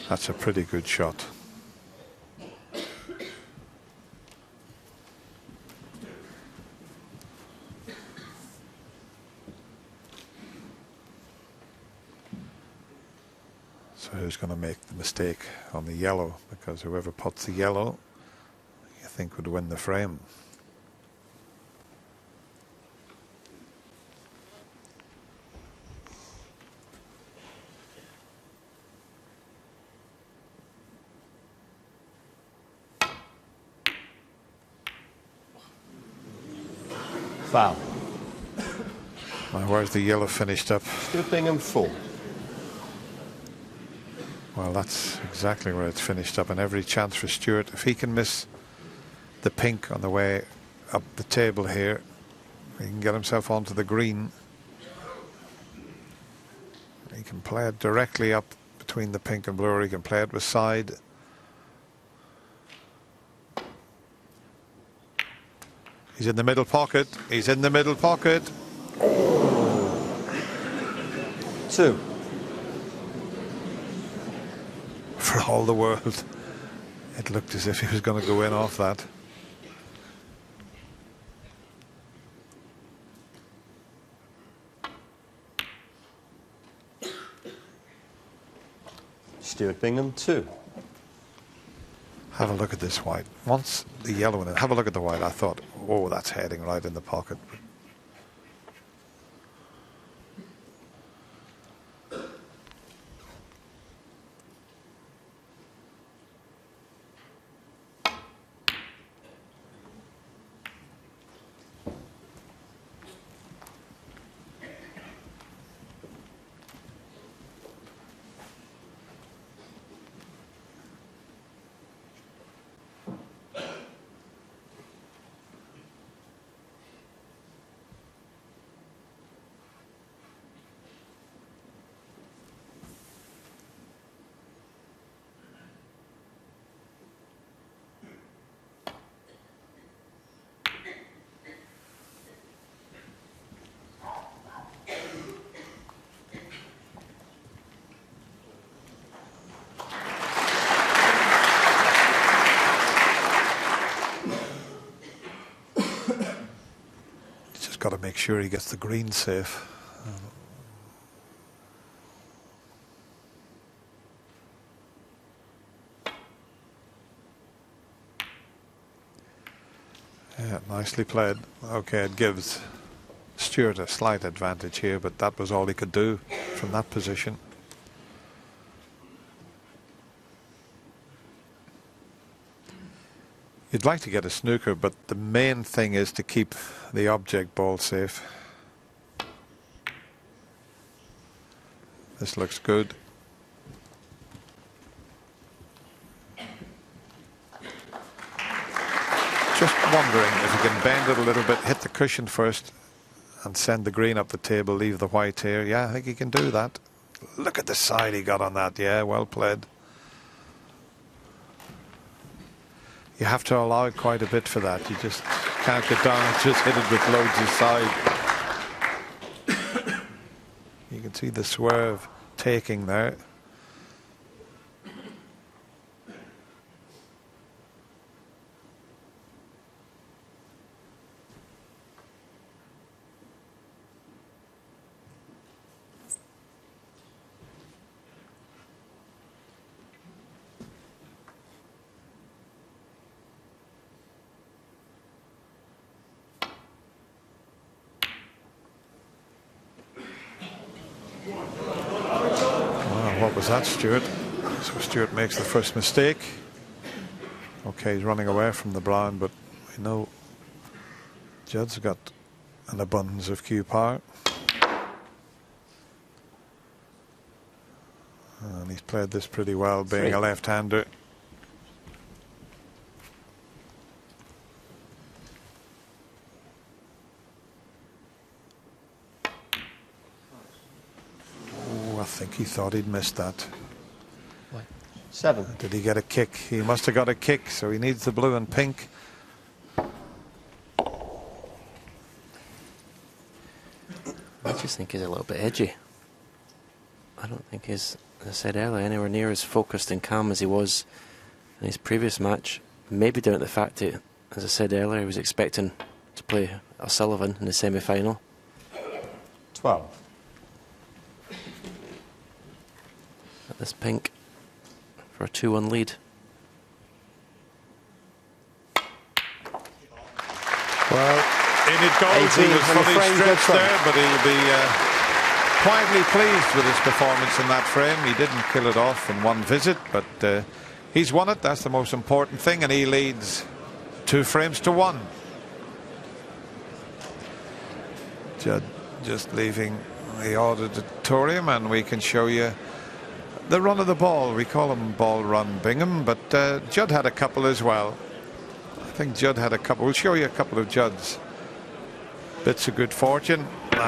That's a pretty good shot. So who's going to make the mistake on the yellow? Because whoever puts the yellow, you think would win the frame. Foul. Now, where's the yellow finished up? Stuart Bingham 4. Well, that's exactly where it's finished up, and every chance for Stuart. If he can miss the pink on the way up the table here, he can get himself onto the green. He can play it directly up between the pink and blue, or he can play it with side. He's in the middle pocket. He's in the middle pocket. 2. For all the world, it looked as if he was going to go in off that. Stuart Bingham 2. Have a look at this white. Once the yellow in it, have a look at the white. I thought, oh, that's heading right in the pocket. Got to make sure he gets the green safe. Yeah, nicely played. Okay, it gives Stuart a slight advantage here, but that was all he could do from that position. You'd like to get a snooker, but the main thing is to keep the object ball safe. This looks good. Just wondering if you can bend it a little bit, hit the cushion first and send the green up the table, leave the white here. Yeah, I think he can do that. Look at the side he got on that. Yeah, well played. You have to allow quite a bit for that. You just can't get down and just hit it with loads of side. You can see the swerve taking there. What was that, Stuart? So Stuart makes the first mistake. Okay, he's running away from the brown, but we know Judd's got an abundance of cue power. And he's played this pretty well, being a left-hander. think he thought he'd missed that. 7. Did he get a kick? He must have got a kick, so he needs the blue and pink. I just think he's a little bit edgy. I don't think he's, as I said earlier, anywhere near as focused and calm as he was in his previous match. Maybe down to the fact that, as I said earlier, he was expecting to play O'Sullivan in the semi-final. 12. At this pink for a 2-1 lead. Well, in it goes. He 18 was from the fully frame, stretched good there, but he'll be quietly pleased with his performance in that frame. He didn't kill it off in one visit, but he's won it. That's the most important thing, and he leads 2 frames to 1. Judd just leaving the auditorium, and we can show you the run of the ball. We call him ball run Bingham, but Judd had a couple as well. I think Judd had a couple. We'll show you a couple of Judd's bits of good fortune.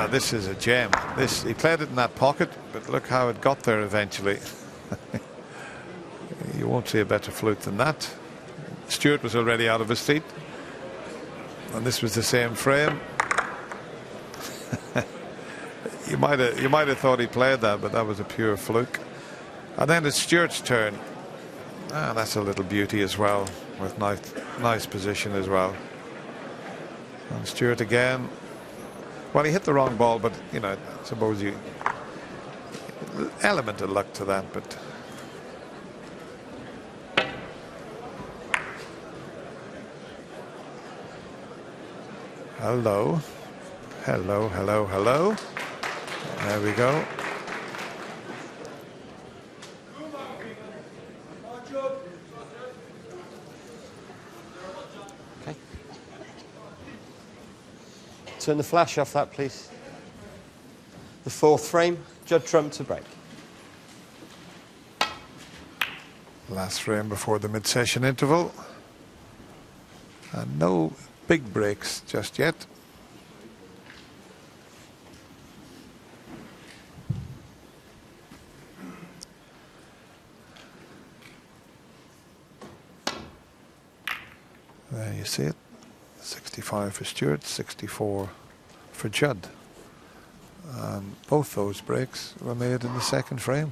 This is a gem. He played it in that pocket, but look how it got there eventually. You won't see a better fluke than that. Stewart was already out of his seat, and this was the same frame. You might have thought he played that, but that was a pure fluke. And then it's Stewart's turn. That's a little beauty as well, with nice position as well. And Stewart again. Well, he hit the wrong ball, but you know, I suppose element of luck to that, but. Hello. Hello, hello, hello. There we go. Okay. Turn the flash off that, please. The 4th frame, Judd Trump to break. Last frame before the mid-session interval. And no big breaks just yet. There you see it. 65 for Stewart, 64 for Judd. Both those breaks were made in the 2nd frame.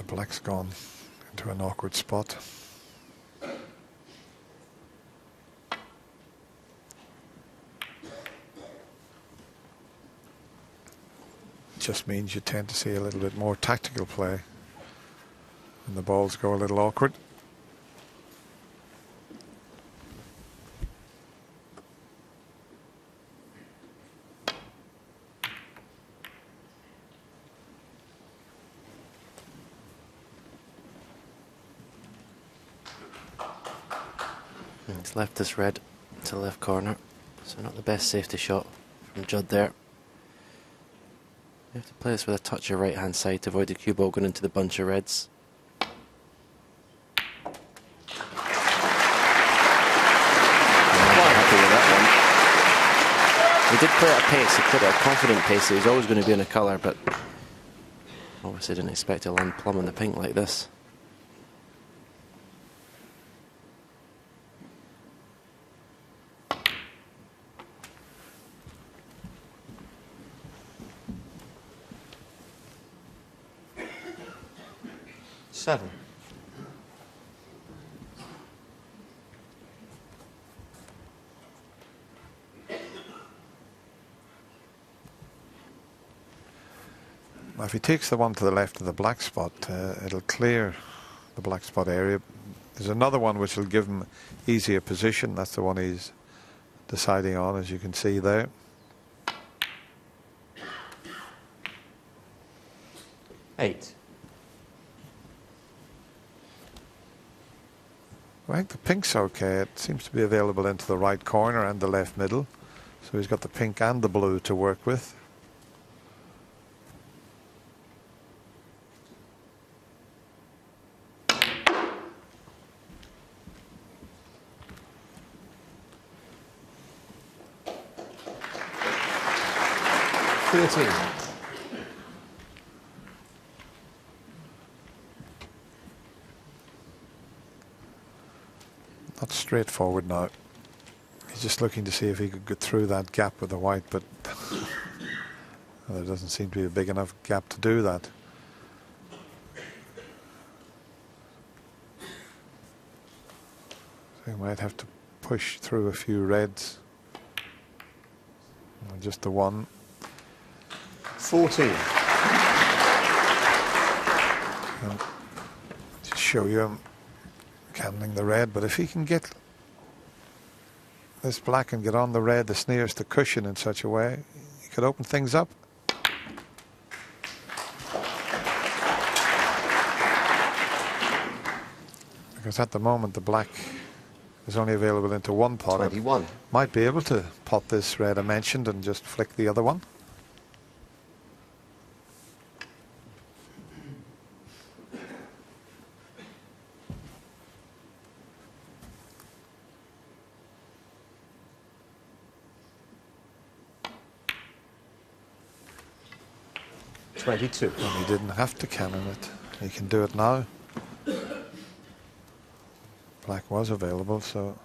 Black's gone into an awkward spot. Just means you tend to see a little bit more tactical play and the balls go a little awkward. He's left this red to the left corner, so not the best safety shot from Judd there. You have to play this with a touch of right hand side to avoid the cue ball going into the bunch of reds. Happy with that one. He did play at a pace, he played at a confident pace, he was always going to be in a colour, but obviously didn't expect to land plumb in the pink like this. Seven. Now if he takes the one to the left of the black spot, it'll clear the black spot area. There's another one which will give him easier position. That's the one he's deciding on, as you can see there. Eight. I think the pink's okay. It seems to be available into the right corner and the left middle. So he's got the pink and the blue to work with. Not straightforward now. He's just looking to see if he could get through that gap with the white, but there doesn't seem to be a big enough gap to do that. So he might have to push through a few reds. Or just the one. 14. And to show you him canning the red, but if he can get this black and get on the red, this nearest the cushion in such a way, he could open things up. Because at the moment the black is only available into one pot. 21. Might be able to pot this red I mentioned and just flick the other one. And he didn't have to cannon it. He can do it now. Black was available, so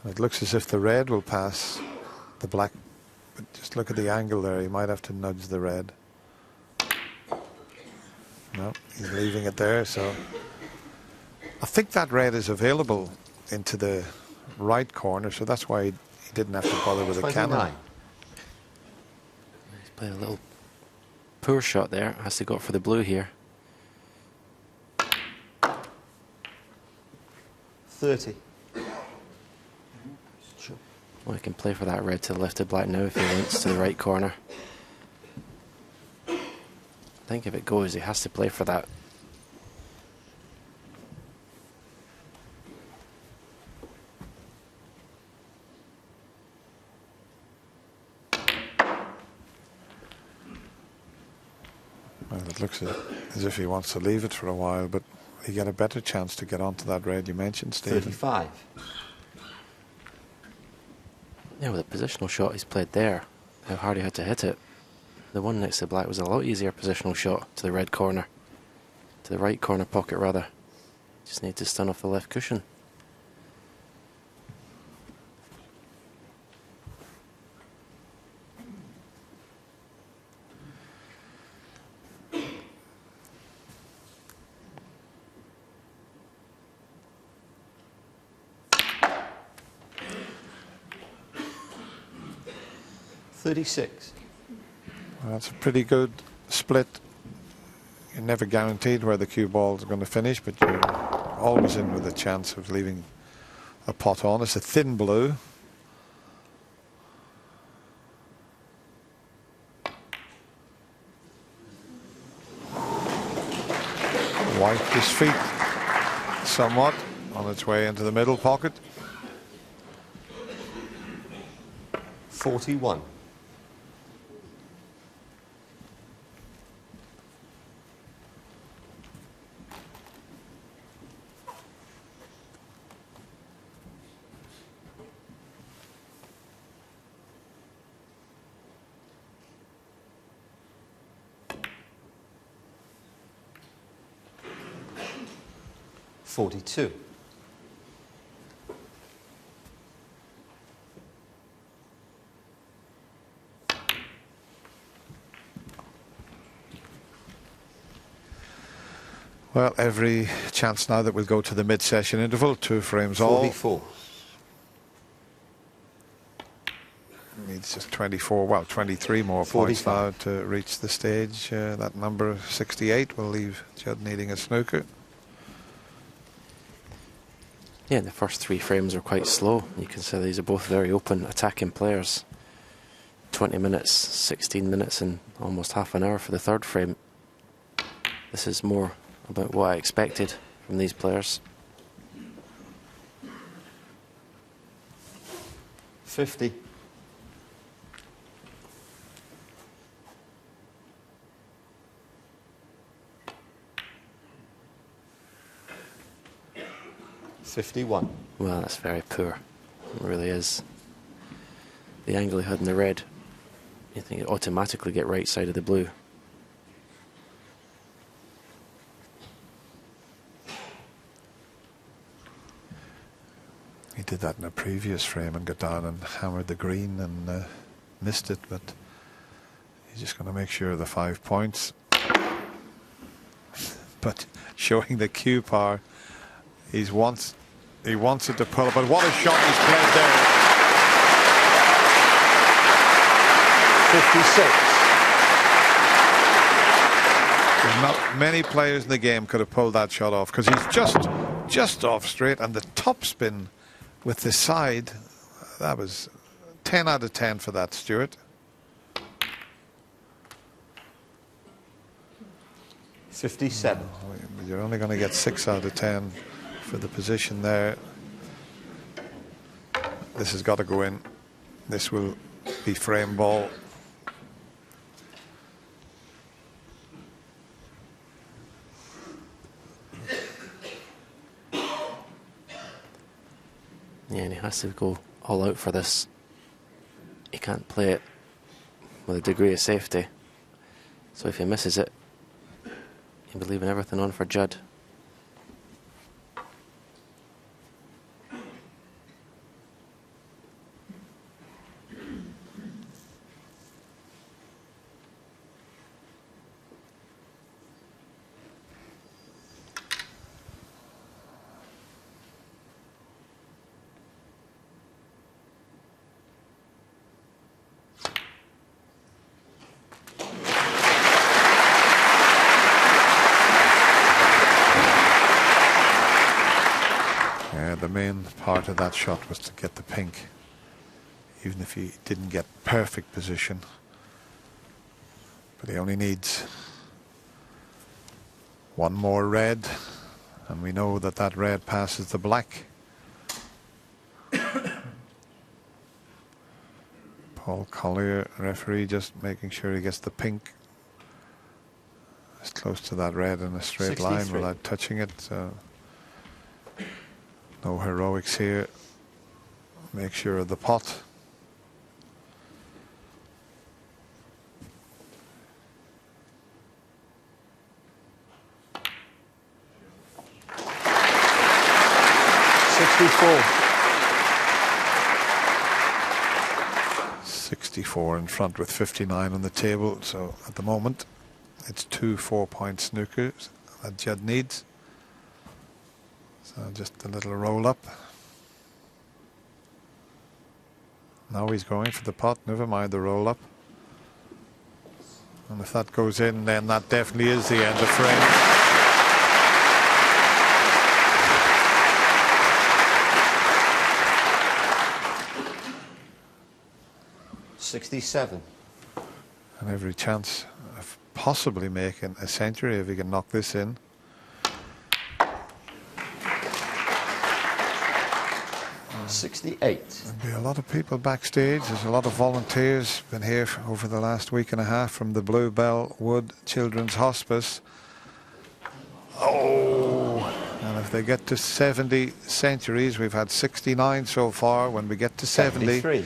it looks as if the red will pass the black, but just look at the angle there. He might have to nudge the red. No, he's leaving it there, so I think that red is available into the right corner, so that's why he didn't have to bother with a cannon. Played a little poor shot there. Has to go for the blue here. 30. Well, he can play for that red to the left of black now if he wants to the right corner. I think if it goes, he has to play for that. Well, it looks as if he wants to leave it for a while, but he get a better chance to get onto that red you mentioned, Stephen. 35. Yeah, with the positional shot he's played there, how hard he had to hit it. The one next to black was a lot easier positional shot to the red corner. To the right corner pocket, rather. Just need to stun off the left cushion. Well, that's a pretty good split. You're never guaranteed where the cue ball is going to finish, but you're always in with a chance of leaving a pot on. It's a thin blue. White his feet somewhat on its way into the middle pocket. 41. .42. Well, every chance now that we'll go to the mid-session interval, 2 frames all. 44. Needs just 24, well, 23 more 45. points now to reach the stage. That number 68 will leave Judd needing a snooker. Yeah, the first 3 frames are quite slow. You can say these are both very open attacking players. 20 minutes, 16 minutes and almost half an hour for the third frame. This is more about what I expected from these players. 50. $51. Well, that's very poor. It really is. The angle he had in the red, you think it automatically get right side of the blue. He did that in a previous frame and got down and hammered the green and missed it, but he's just going to make sure of the 5 points. But showing the cue power, he wants it to pull it, but what a shot he's played there. 56. There's not many players in the game could have pulled that shot off, because he's just off straight, and the top spin with the side, that was 10 out of 10 for that, Stuart. 57. You're only going to get 6 out of 10 for the position there. This has got to go in. This will be frame ball. Yeah, and he has to go all out for this. He can't play it with a degree of safety. So if he misses it, he'll be leaving everything on for Judd. The main part of that shot was to get the pink, even if he didn't get perfect position. But he only needs one more red, and we know that that red passes the black. Paul Collier, referee, just making sure he gets the pink as close to that red in a straight 63. line without touching it. So no heroics here. Make sure of the pot. $64 in front with 59 on the table. So at the moment, it's 2 4-point snookers that Judd needs. So just a little roll up. Now he's going for the pot, never mind the roll up. And if that goes in, then that definitely is the end of frame. $67. And every chance of possibly making a century if he can knock this in. $68. There'll be a lot of people backstage. There's a lot of volunteers been here over the last week and a half from the Bluebell Wood Children's Hospice. Oh, and if they get to 70 centuries, we've had 69 so far. When we get to 70, 73.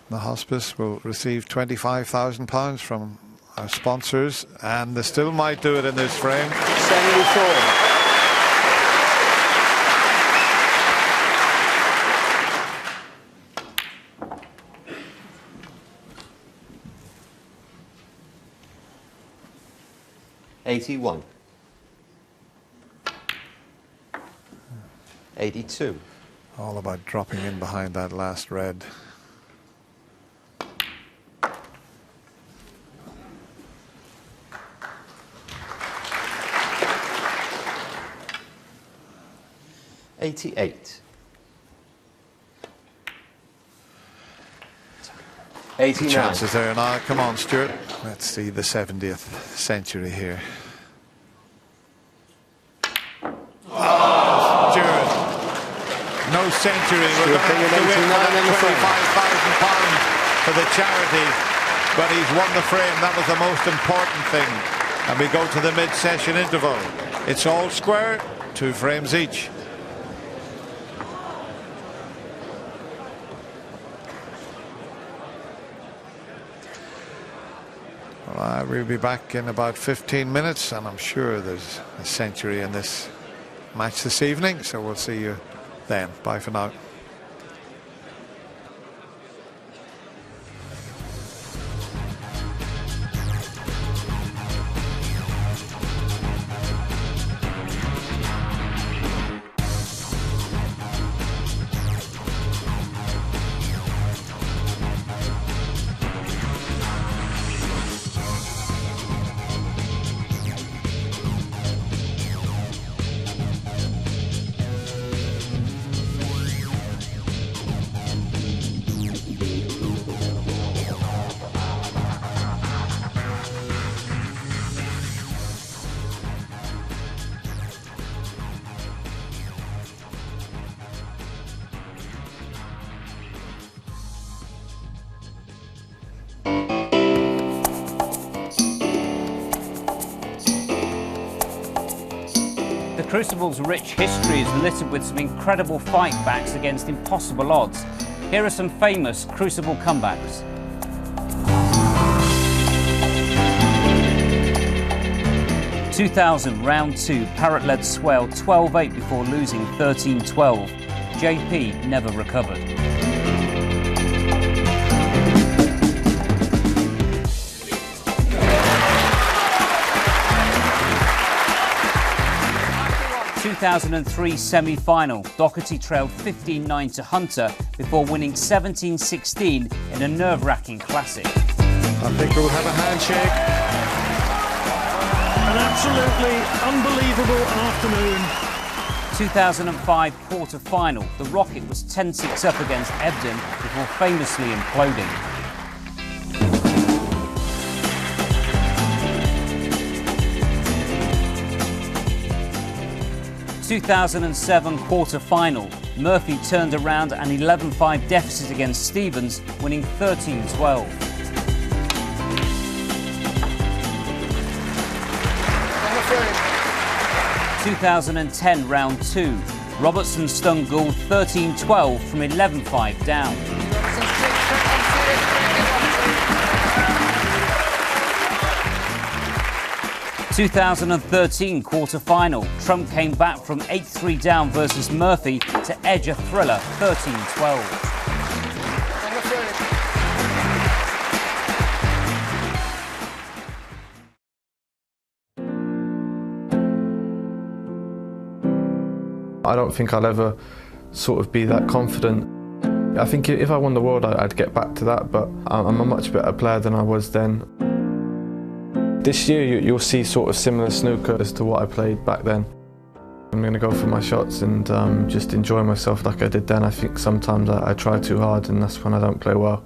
the hospice will receive £25,000 from our sponsors, and they still might do it in this frame. 74. $81. 82. All about dropping in behind that last red. $88. 89. Chances there now. Come on, Stuart. Let's see the 70th century here. almost century. We're going to have to win £25,000 for the charity, but he's won the frame. That was the most important thing. And we go to the mid-session interval. It's all square, 2 frames each. Well, we'll be back in about 15 minutes, and I'm sure there's a century in this match this evening, so we'll see you then. Bye for now. The Crucible's rich history is littered with some incredible fight-backs against impossible odds. Here are some famous Crucible comebacks. ...2000, round 2, Parrott led Swale 12-8 before losing 13-12. JP never recovered. ...2003 semi-final. Doherty trailed 15-9 to Hunter before winning 17-16 in a nerve-wracking classic. I think we'll have a handshake. An absolutely unbelievable afternoon. 2005 quarter-final. The Rocket was 10-6 up against Ebden before famously imploding. 2007 quarter-final. Murphy turned around an 11-5 deficit against Stevens, winning 13-12. In 2010 round 2, Robertson stung Gould 13-12 from 11-5 down. 2013 quarter-final. Trump came back from 8-3 down versus Murphy to edge a thriller 13-12. I don't think I'll ever sort of be that confident. I think if I won the world, I'd get back to that, but I'm a much better player than I was then. This year you'll see sort of similar snooker as to what I played back then. I'm going to go for my shots and just enjoy myself like I did then. I think sometimes I try too hard and that's when I don't play well.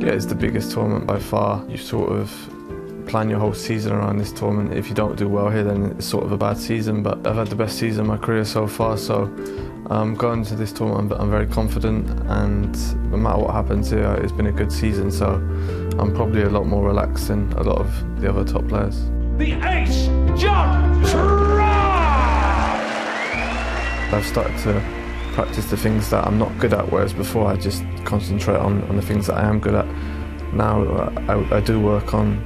Yeah, it's the biggest tournament by far. You sort of plan your whole season around this tournament. If you don't do well here, then it's sort of a bad season, but I've had the best season of my career so far, so going into this tournament I'm very confident, and no matter what happens here, it's been a good season, so I'm probably a lot more relaxed than a lot of the other top players. The ace, John Trump! I've started to practice the things that I'm not good at, whereas before I just concentrate on the things that I am good at. Now I do work on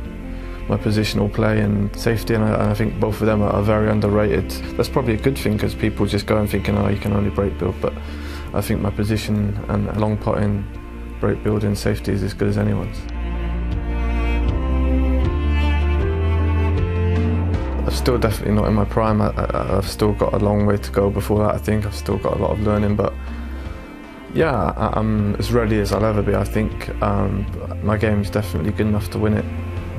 my positional play and safety, and I think both of them are very underrated. That's probably a good thing because people just go and thinking, oh, you can only break build, but I think my position and long potting, break build and safety is as good as anyone's. I'm still definitely not in my prime. I've still got a long way to go before that. I think I've still got a lot of learning, but yeah, I'm as ready as I'll ever be. I think my game is definitely good enough to win it.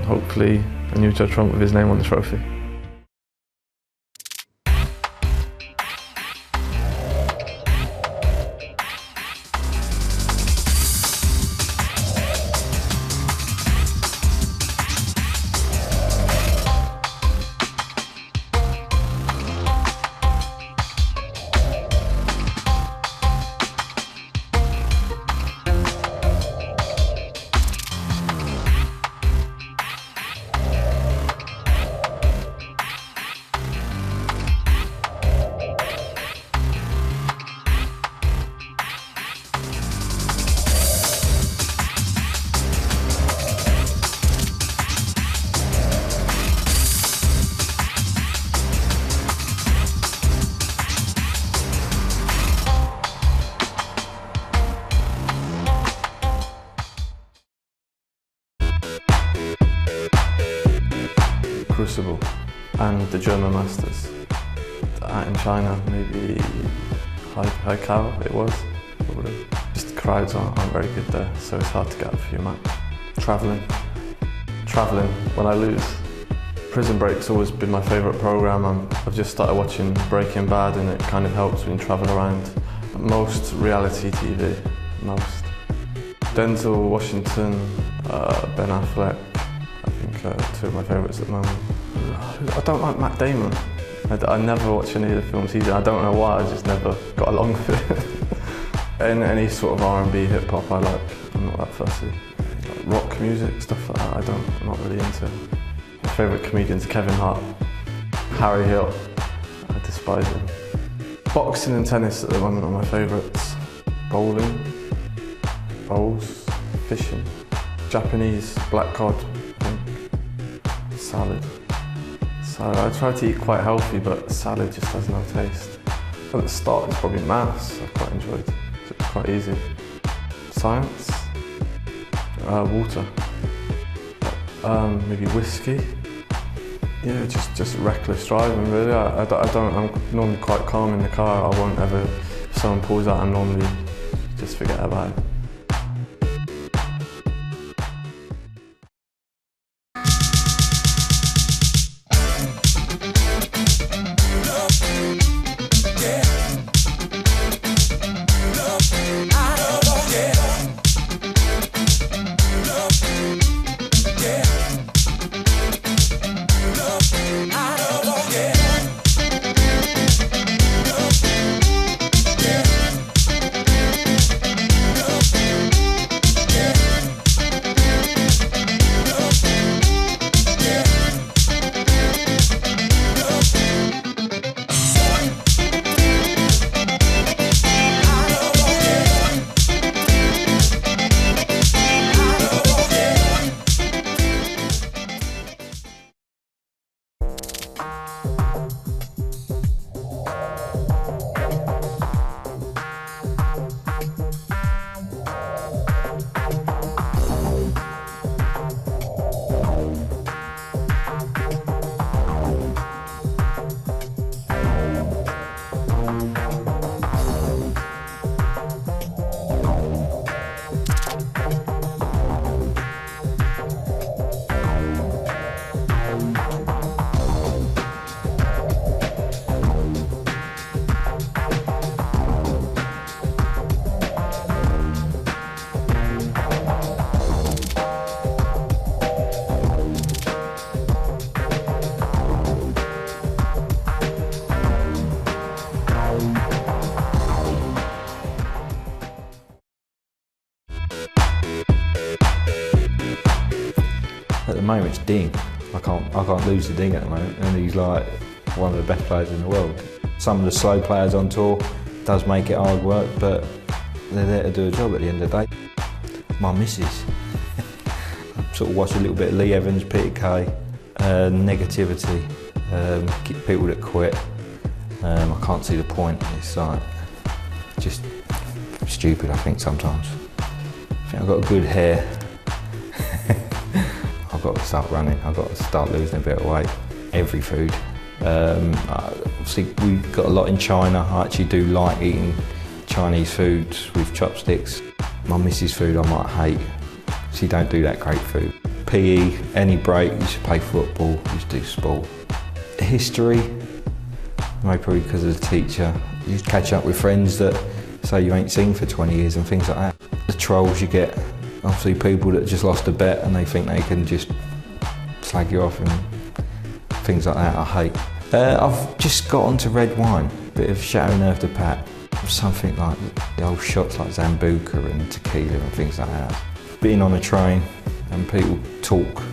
Hopefully a new Judd Trump with his name on the trophy. had the German masters. Out in China, maybe Haikal it was, probably. Just the crowds aren't very good there, so it's hard to get a few matches. Travelling when I lose. Prison Break's always been my favourite programme. I've just started watching Breaking Bad and it kind of helps when you travel around. Most reality TV, most. Denzel Washington, Ben Affleck, I think two of my favourites at the moment. I don't like Matt Damon. I never watch any of the films he's in. I don't know why, I just never got along with it. And any sort of R&B, hip-hop I like, I'm not that fussy. Like rock music, stuff like that, I'm not really into. My favourite comedian's Kevin Hart, Harry Hill, I despise him. Boxing and tennis at the moment are my favourites. Bowling, bowls, fishing, Japanese, black cod, I think, salad. So I try to eat quite healthy, but salad just has no taste. At the start it's probably maths I quite enjoyed, it's quite easy. Science, water, maybe whiskey. Yeah, just reckless driving really. I'm normally quite calm in the car. I won't ever, if someone pulls out, I'm normally just forget about it. At the moment it's Ding. I can't lose to Ding at the moment, and he's like one of the best players in the world. Some of the slow players on tour does make it hard work, but they're there to do a job at the end of the day. My missus. I sort of watch a little bit of Lee Evans, Peter Kay, negativity, people that quit. I can't see the point. It's like just stupid, I think, sometimes. I think I've got good hair. I've got to start running, I've got to start losing a bit of weight. Every food. Obviously we've got a lot in China. I actually do like eating Chinese foods with chopsticks. My missus' food I might hate. She don't do that great food. PE, any break, you should play football, you should do sport. History, maybe probably because of the teacher. You catch up with friends that say you ain't seen for 20 years and things like that. The trolls you get. Obviously people that just lost a bet and they think they can just slag you off and things like that I hate. I've just got onto red wine, bit of Chateau Neuf de Pat, something like the old shots like Zambuca and tequila and things like that. Being on a train and people talk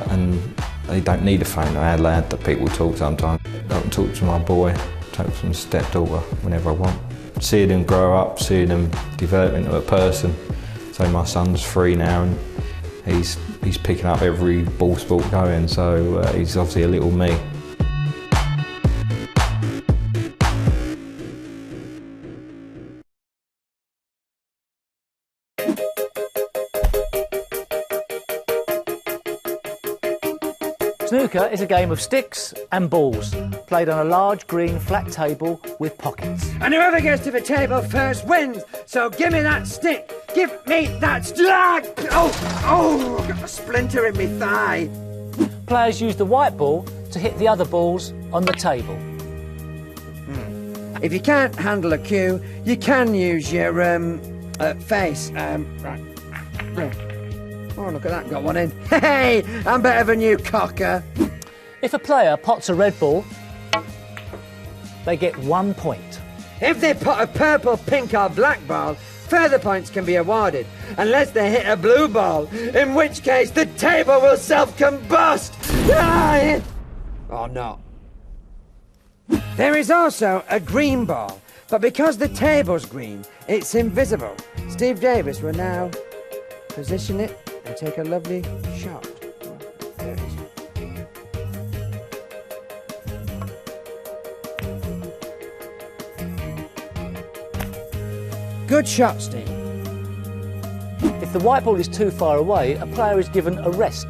and they don't need a phone. I'm allowed that people talk sometimes. I can talk to my boy, talk to my stepdaughter whenever I want. Seeing them grow up, seeing them develop into a person. So my son's 3 now and he's picking up every ball sport going, so he's obviously a little me. Snooker is a game of sticks and balls, played on a large green flat table with pockets. And whoever gets to the table first wins. So give me that stick. Give me that stick. Oh, I've got a splinter in me thigh. Players use the white ball to hit the other balls on the table. If you can't handle a cue, you can use your face. Right. Oh, look at that, got one in. Hey, I'm better than you, cocker. If a player pots a red ball, they get 1 point. If they pot a purple, pink or black ball, further points can be awarded, unless they hit a blue ball, in which case the table will self-combust. Or not. There is also a green ball, but because the table's green, it's invisible. Steve Davis will now position it and take a lovely shot. There it is. Good shot, Steve. If the white ball is too far away, a player is given a rest.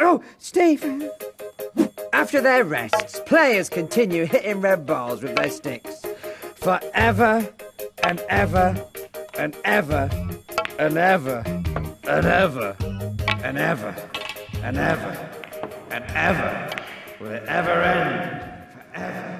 Oh, Steve! After their rests, players continue hitting red balls with their sticks. Forever and ever and ever and ever and ever and ever and ever and ever. Will it ever end? Forever.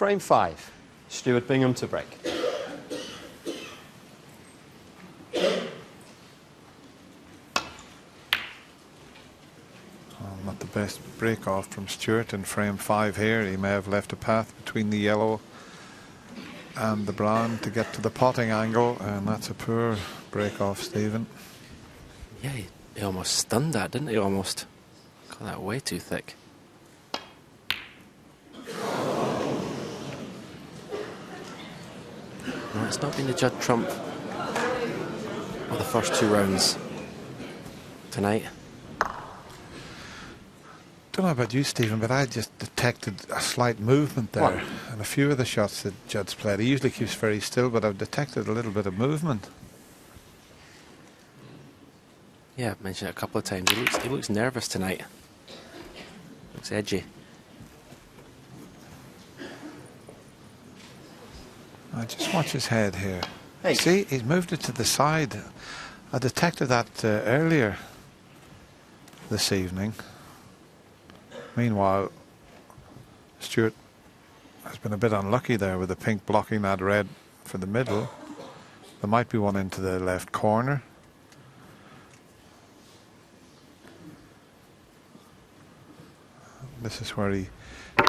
frame 5. Stuart Bingham to break. Not the best break off from Stewart in frame 5 here. He may have left a path between the yellow and the brown to get to the potting angle, and that's a poor break off, Stephen. Yeah, he almost stunned that, didn't he? Almost got that way too thick. No, it's not been the Judd trump of the first 2 rounds tonight. Don't know about you, Stephen, but I just detected a slight movement there. And a few of the shots that Judd's played, he usually keeps very still, but I've detected a little bit of movement. Yeah, I've mentioned it a couple of times. He looks nervous tonight. Looks edgy. Just watch his head here. Hey. See, he's moved it to the side. I detected that earlier this evening. Meanwhile, Stewart has been a bit unlucky there with the pink blocking that red for the middle. There might be one into the left corner. This is where he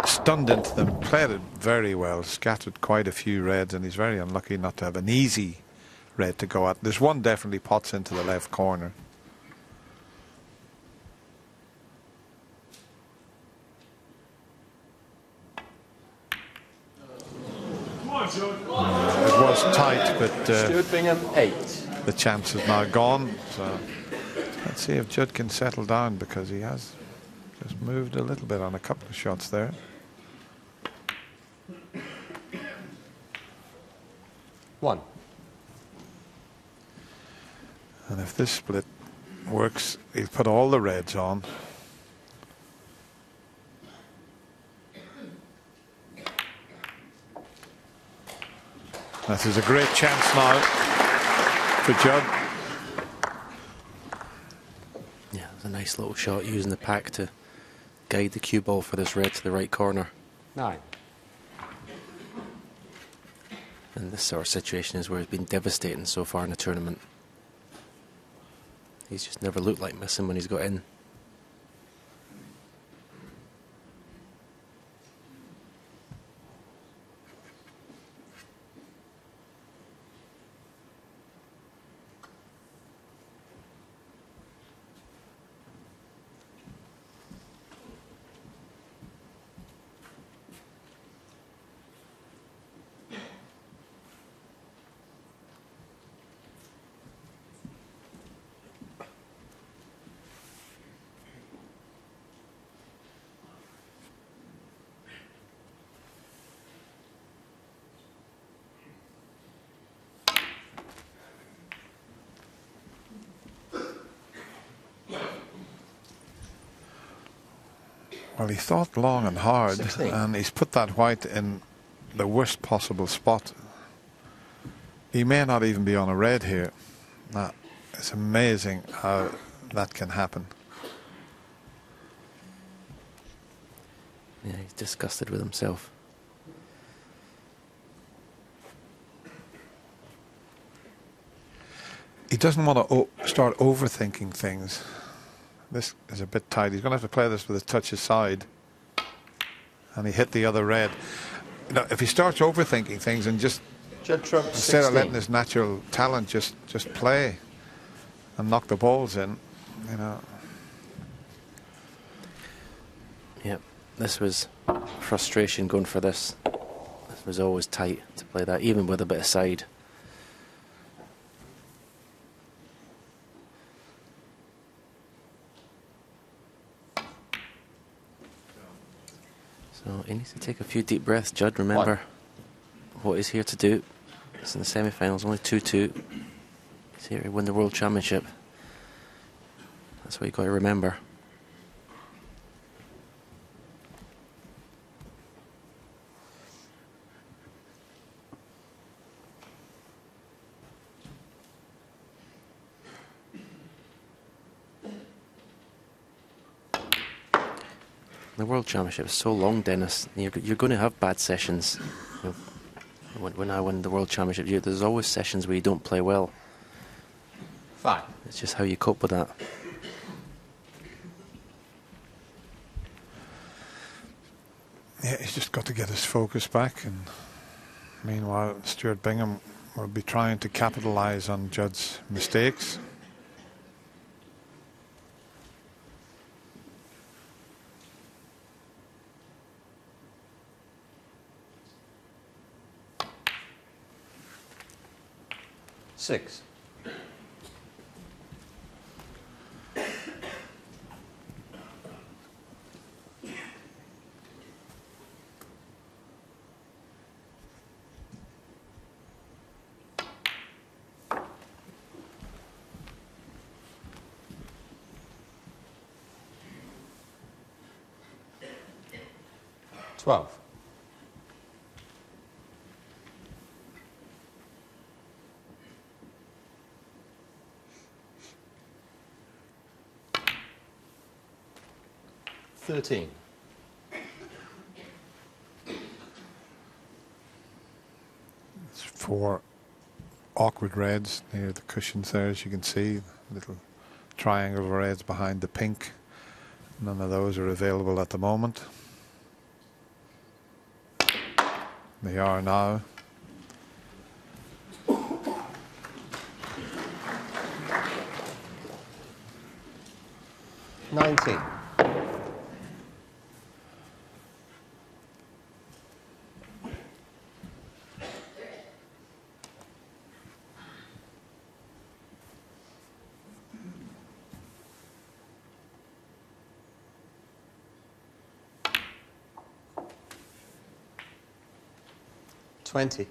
stunned into them, played it very well, scattered quite a few reds, and he's very unlucky not to have an easy red to go at. There's one definitely pots into the left corner. It was tight, but Stuart Bingham 8. the chance is now gone. So let's see if Judd can settle down, because he has just moved a little bit on a couple of shots there. One. And if this split works, he'll put all the reds on. That is a great chance now for Judd. Yeah, it's a nice little shot using the pack to guide the cue ball for this red to the right corner. 9. And this sort of situation is where it's been devastating so far in the tournament. He's just never looked like missing when he's got in. Well, he thought long and hard, 16. and he's put that white in the worst possible spot. He may not even be on a red here. Now, it's amazing how that can happen. Yeah, he's disgusted with himself. He doesn't want to start overthinking things. This is a bit tight. He's going to have to play this with a touch aside. And he hit the other red. Now, if he starts overthinking things and just, Judd trump instead 16. of letting his natural talent just play and knock the balls in, you know. Yep, this was frustration going for this. This was always tight to play that, even with a bit of side. So he needs to take a few deep breaths, Judd. Remember what he's here to do. It's in the semi-finals, only 2-2. He's here to win the World Championship. That's what you've got to remember. The World Championship is so long, Dennis. You're going to have bad sessions. You know, when I win the World Championship, there's always sessions where you don't play well. 5. It's just how you cope with that. Yeah, he's just got to get his focus back, and meanwhile Stuart Bingham will be trying to capitalise on Judd's mistakes. Six. Twelve. $13. It's 4 awkward reds near the cushions there, as you can see. Little triangle of reds behind the pink. None of those are available at the moment. They are now. $19. $20.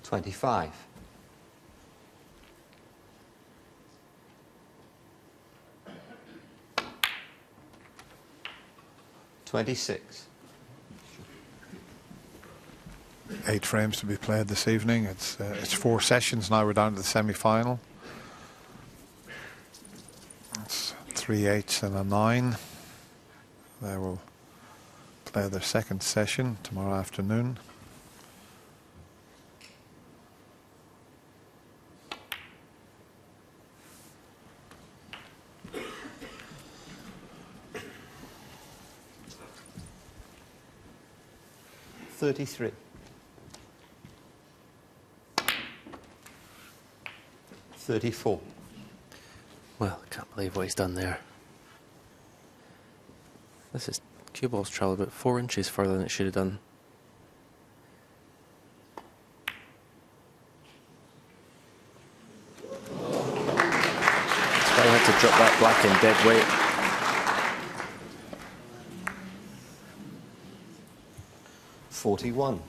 $25. $26. 8 frames to be played this evening. It's 4 sessions now. We're down to the semi-final. It's 3 8s and a 9. They will play their second session tomorrow afternoon. $33. 34. Well, I can't believe what he's done there. This is cue ball's travelled about 4 inches further than it should have done. That's why I had to drop that black in dead weight. $41.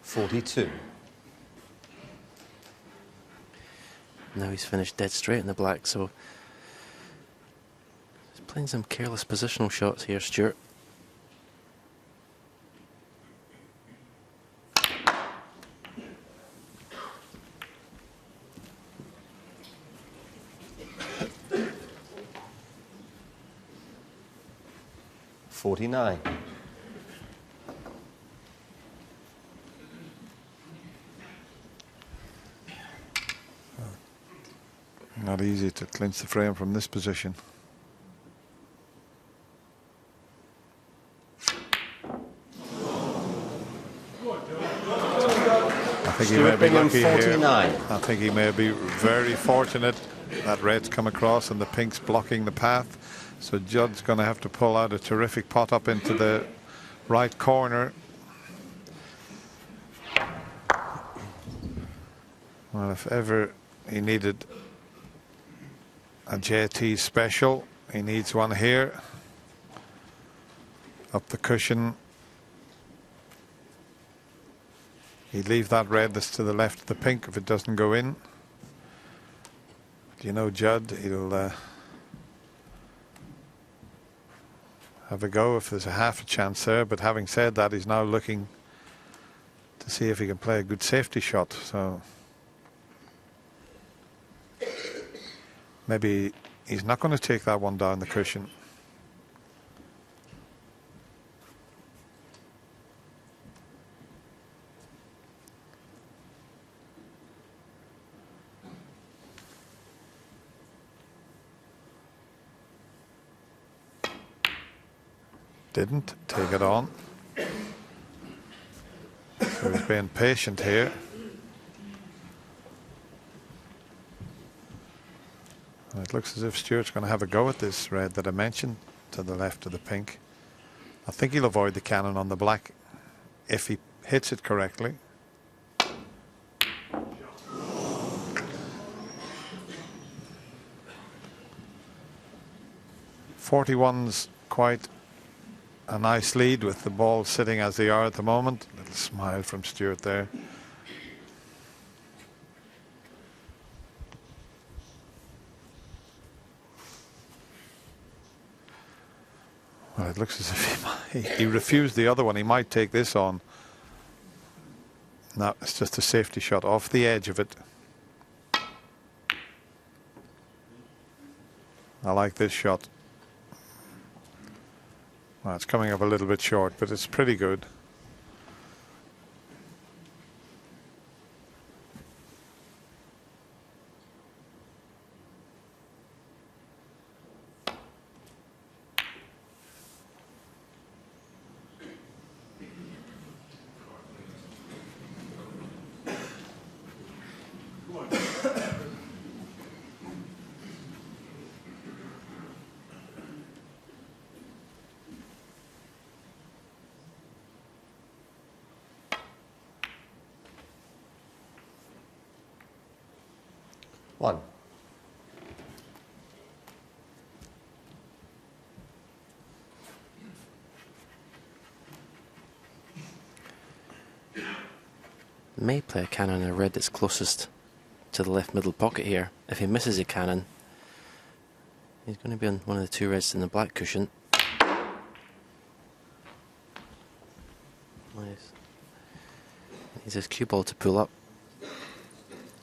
$42. Now he's finished dead straight in the black, so he's playing some careless positional shots here, Stuart. $49. Not easy to clinch the frame from this position. I think he may be lucky here. I think he may be very fortunate that red's come across and the pink's blocking the path. So Judd's going to have to pull out a terrific pot up into the right corner. Well, if ever he needed a JT special, he needs one here. Up the cushion. He'd leave that red that's to the left of the pink if it doesn't go in. But you know Judd, he'll have a go if there's a half a chance there. But having said that, he's now looking to see if he can play a good safety shot. So maybe he's not going to take that one down the cushion. Didn't take it on. So he's being patient here. And it looks as if Stuart's going to have a go at this red that I mentioned to the left of the pink. I think he'll avoid the cannon on the black if he hits it correctly. .41's quite a nice lead with the ball sitting as they are at the moment. A little smile from Stuart there. Well, it looks as if he refused the other one. He might take this on. No, it's just a safety shot off the edge of it. I like this shot. Well, it's coming up a little bit short, but it's pretty good. One. May play a cannon in a red that's closest to the left middle pocket here. If he misses a cannon, he's going to be on one of the two reds in the black cushion. Nice. He's his cue ball to pull up.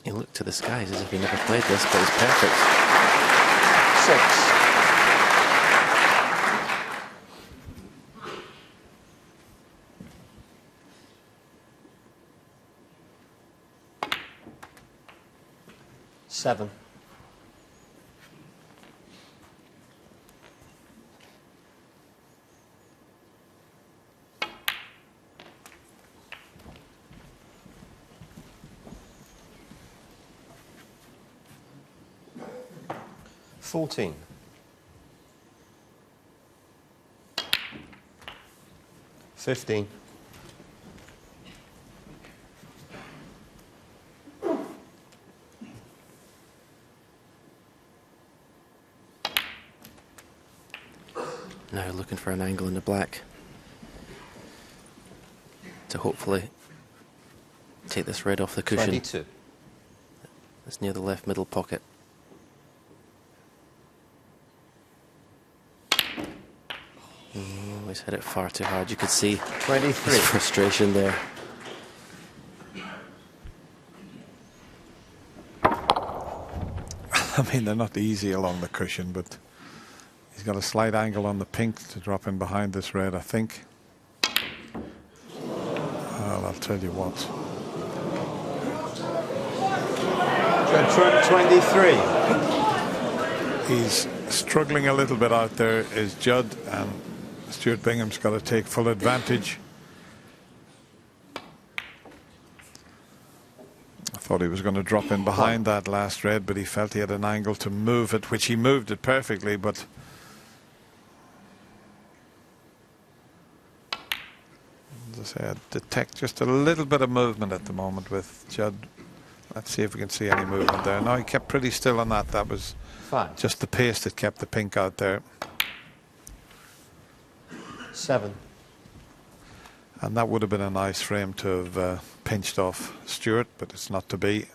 He looked to the skies as if he never played this, but it's perfect. 6. Seven. $14. $15. Now looking for an angle in the black to hopefully take this red off the cushion. 22. It's near the left middle pocket. He's hit it far too hard. You could see 23. his frustration there. I mean, they're not easy along the cushion, but he's got a slight angle on the pink to drop in behind this red, I think. Well, I'll tell you what. 23. He's struggling a little bit out there, is Judd, and Stuart Bingham's got to take full advantage. I thought he was going to drop in behind that last red, but he felt he had an angle to move it, which he moved it perfectly, but as I say, I detect just a little bit of movement at the moment with Judd. Let's see if we can see any movement there. No, he kept pretty still on that. That was 5. just the pace that kept the pink out there. 7. And that would have been a nice frame to have pinched off Stewart, but it's not to be.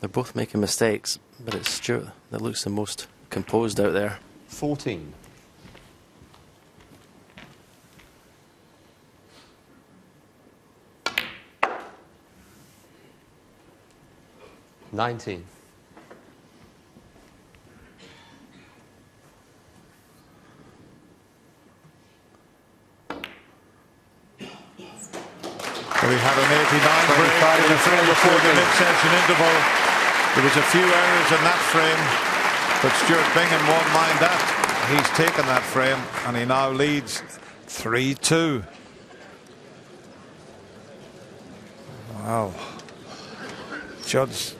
They're both making mistakes, but it's Stewart that looks the most composed out there. 14. $19. We had an 89 break in the frame before the mid-session interval. There was a few errors in that frame, but Stuart Bingham won't mind that. He's taken that frame and he now leads 3-2. Wow. Judd's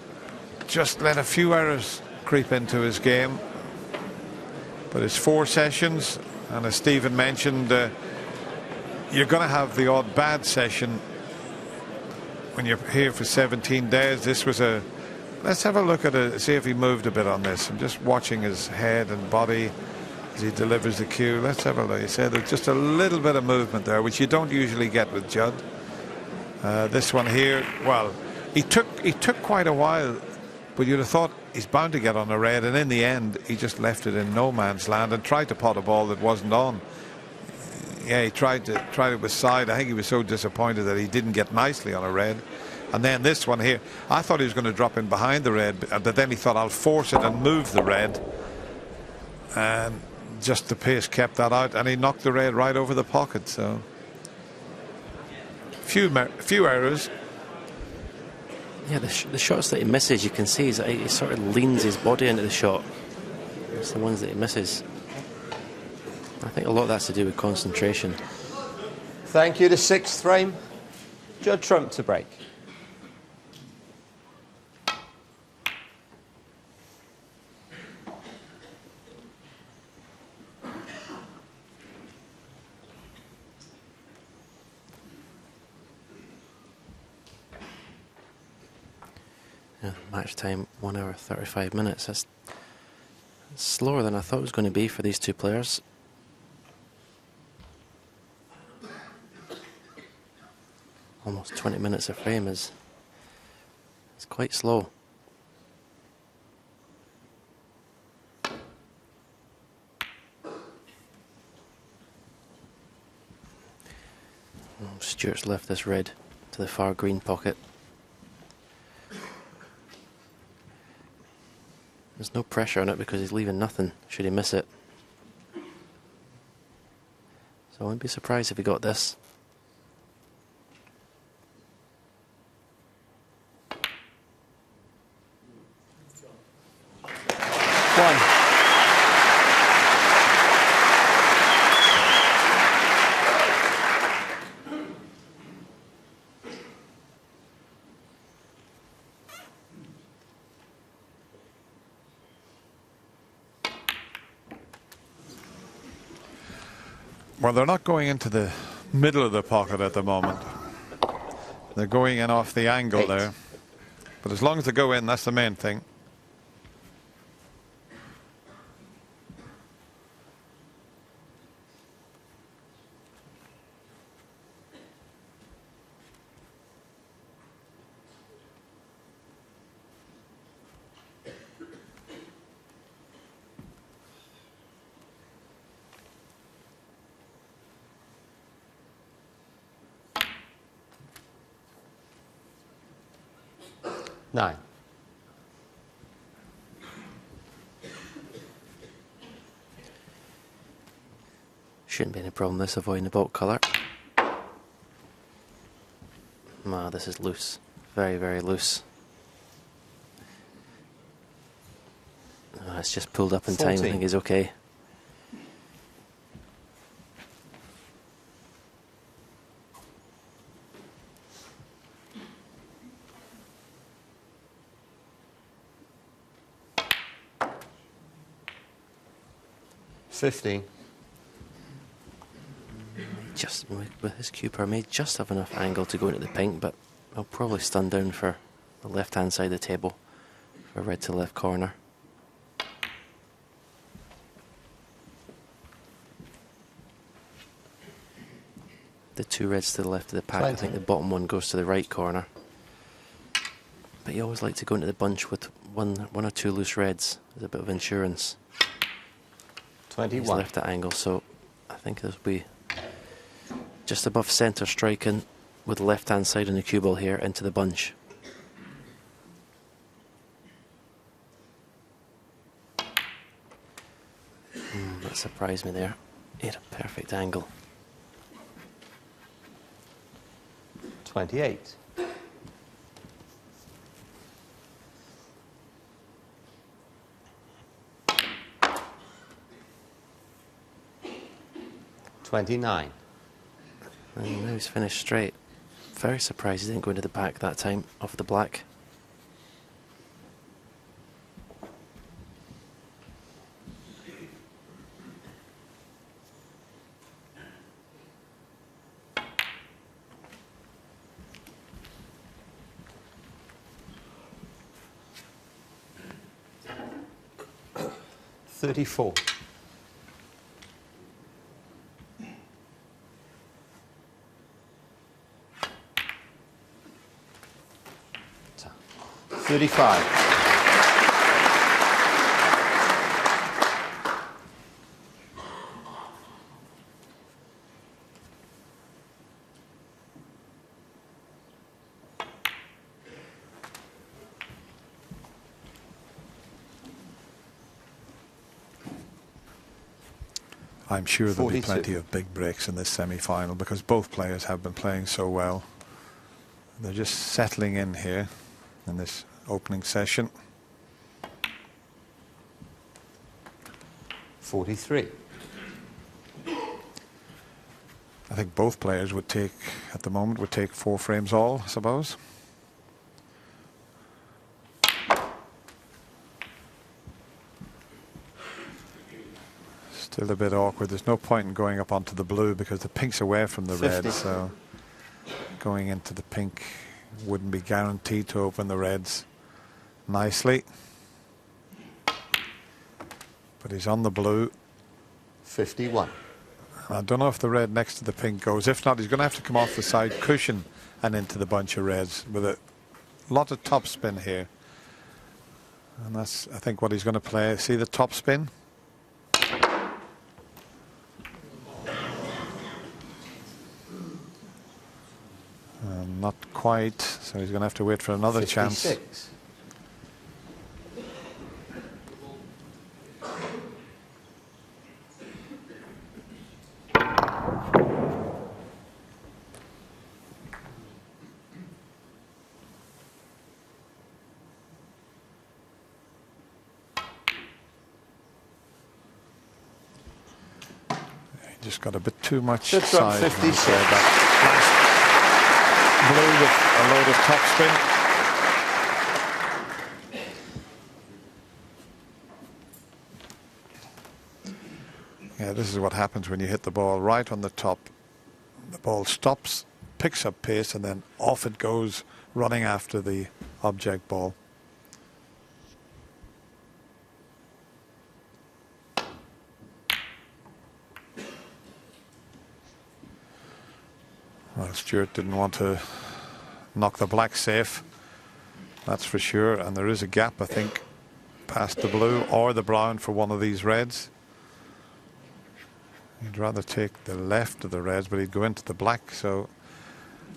just let a few errors creep into his game, but it's 4 sessions, and as Stephen mentioned, you're going to have the odd bad session when you're here for 17 days. This was a, let's have a look at it, see if he moved a bit on this. I'm just watching his head and body as he delivers the cue. Let's have a look. He said there's just a little bit of movement there, which you don't usually get with Judd. This one here, well, he took quite a while, but you'd have thought he's bound to get on a red, and in the end he just left it in no man's land and tried to pot a ball that wasn't on. Yeah, he tried it with side. I think he was so disappointed that he didn't get nicely on a red. And then this one here, I thought he was going to drop in behind the red, but then he thought, I'll force it and move the red, and just the pace kept that out, and he knocked the red right over the pocket. So few errors. Yeah, the shots that he misses, you can see he sort of leans his body into the shot. It's the ones that he misses. I think a lot of that's to do with concentration. Thank you. The 6th frame. Judd Trump to break. Yeah, match time 1 hour 35 minutes. That's slower than I thought it was going to be for these two players. Almost 20 minutes a frame it's quite slow. Stewart's left this red to the far green pocket. There's no pressure on it because he's leaving nothing should he miss it. So I wouldn't be surprised if he got this. Well, they're not going into the middle of the pocket at the moment. They're going in off the angle there. But as long as they go in, that's the main thing. Nine. Shouldn't be any problem this avoiding the baulk colour. Ah, this is loose. Very, very loose. It's just pulled up in 14. time. I think he's okay. $15. Just with his cue per may just have enough angle to go into the pink, but I'll probably stun down for the left-hand side of the table for red to left corner. The two reds to the left of the pack. 20. I think the bottom one goes to the right corner. But you always like to go into the bunch with one or two loose reds as a bit of insurance. 21. He's left at angle, so I think this will be just above centre striking with the left-hand side on the cue ball here into the bunch. That surprised me there. He had a perfect angle. 28. $29. And now he's finished straight. Very surprised he didn't go into the back that time off the black. $34. $35. I'm sure there'll be 42. plenty of big breaks in this semi-final because both players have been playing so well. They're just settling in here in this opening session. 43. I think both players would take, at the moment, would take 4 frames all, I suppose. Still a bit awkward. There's no point in going up onto the blue because the pink's away from the 50. red, so going into the pink wouldn't be guaranteed to open the reds nicely. But he's on the blue. 51. I don't know if the red next to the pink goes. If not, he's going to have to come off the side cushion and into the bunch of reds with a lot of top spin here. And that's, I think, what he's going to play. See the top spin? Not quite, so he's going to have to wait for another 56. chance. He just got a bit too much Just from side. 56. Blue with a load of topspin. Yeah, this is what happens when you hit the ball right on the top. The ball stops, picks up pace, and then off it goes, running after the object ball. Well, Stuart didn't want to knock the black safe, that's for sure. And there is a gap, I think, past the blue or the brown for one of these reds. He'd rather take the left of the reds, but he'd go into the black. So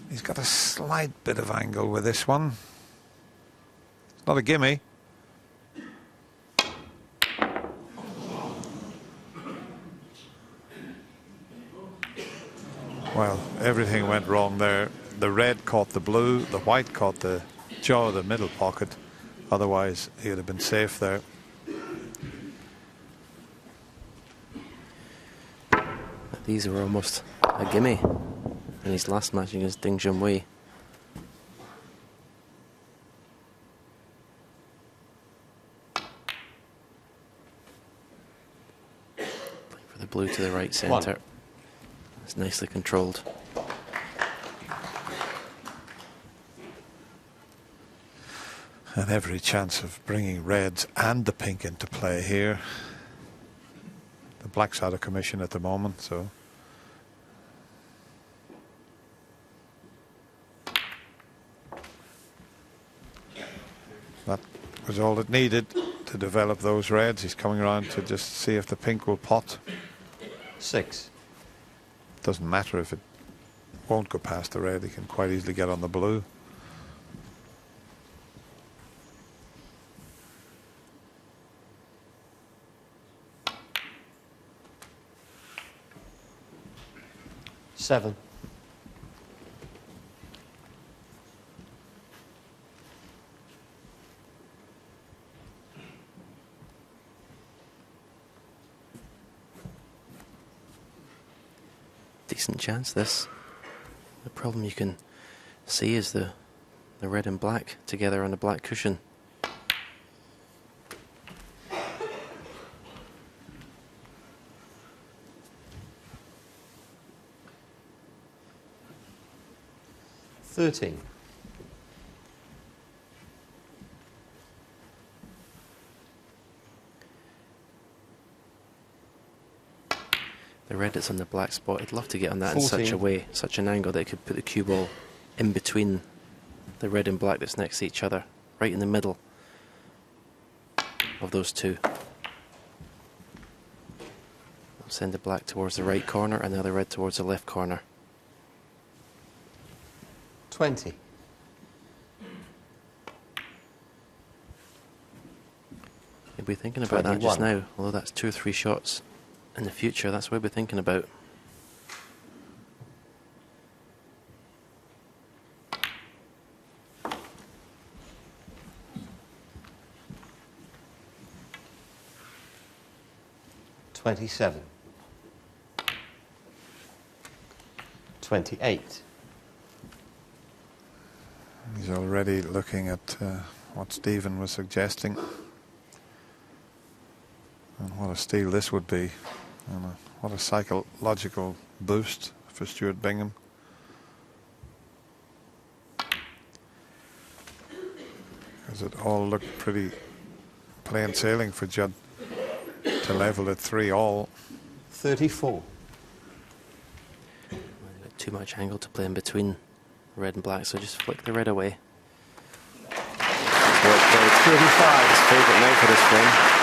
he's got a slight bit of angle with this one. It's not a gimme. Well, everything went wrong there. The red caught the blue, the white caught the jaw of the middle pocket. Otherwise, he would have been safe there. These are almost a gimme in his last match against Ding Junhui. Playing for the blue to the right centre. It's nicely controlled. And every chance of bringing reds and the pink into play here. The black's out of commission at the moment, so. That was all it needed to develop those reds. He's coming around to just see if the pink will pot. 6. Doesn't matter if it won't go past the red. He can quite easily get on the blue. Seven. Decent chance this. The problem you can see is the red and black together on the black cushion. $13. The red that's on the black spot, I'd love to get on that 14. in such a way, such an angle that it could put the cue ball in between the red and black that's next to each other, right in the middle of those two. I'll send the black towards the right corner and the other red towards the left corner. 20. You'll be thinking about that just 21. now, although that's 2 or 3 shots in the future, that's what we'll be thinking about. $27. 28. He's already looking at what Stephen was suggesting. And what a steal this would be. And what a psychological boost for Stuart Bingham. Because it all looked pretty plain sailing for Judd to level at 3-all. 34. Too much angle to play in between red and black, so just flick the red away. 35. His favourite night for this frame.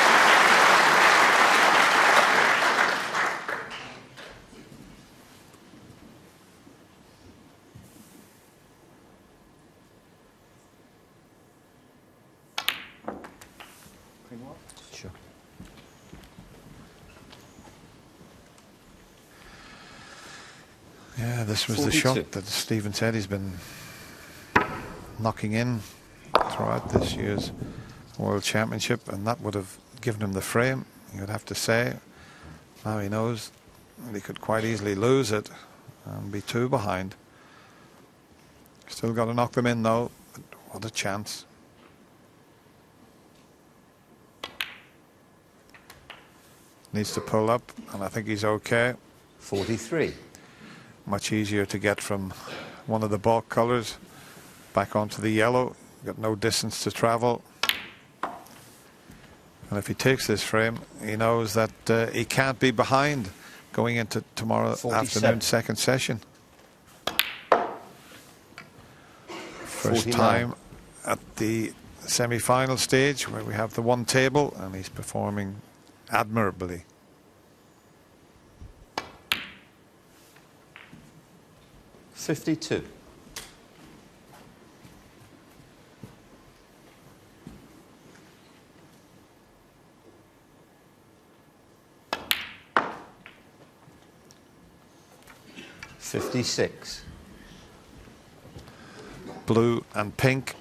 Sure. Yeah, this was 42. the shot that Stephen said he's been knocking in throughout this year's World Championship, and that would have given him the frame, you would have to say. Now he knows that he could quite easily lose it and be 2 behind. Still got to knock them in though, but what a chance. Needs to pull up, and I think he's okay. 43. Much easier to get from one of the balk colours back onto the yellow. Got no distance to travel. And if he takes this frame, he knows that he can't be behind going into tomorrow 47. afternoon's second session. First 49. time at the semi-final stage where we have the one table, and he's performing admirably. $52. $56. Blue and pink,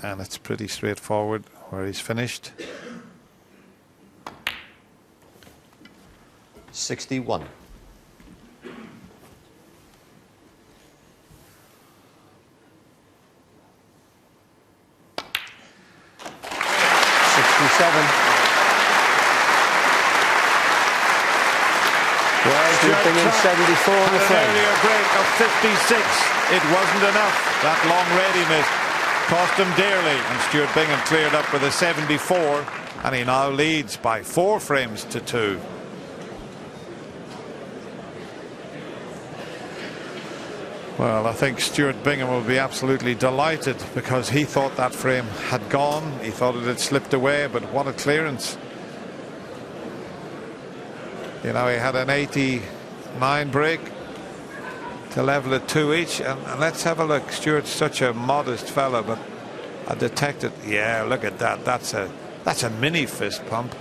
and it's pretty straightforward where he's finished. 61. Bingham 74 on the frame. An earlier break of 56. It wasn't enough. That long readiness. cost him dearly, and Stuart Bingham cleared up with a 74, and he now leads by 4 frames to 2. Well, I think Stuart Bingham will be absolutely delighted, because he thought that frame had gone. He thought it had slipped away, but what a clearance. You know, he had an 89 break to level at 2 each, and let's have a look. Stuart's such a modest fella, but I detected, yeah, look at that. That's a mini fist pump.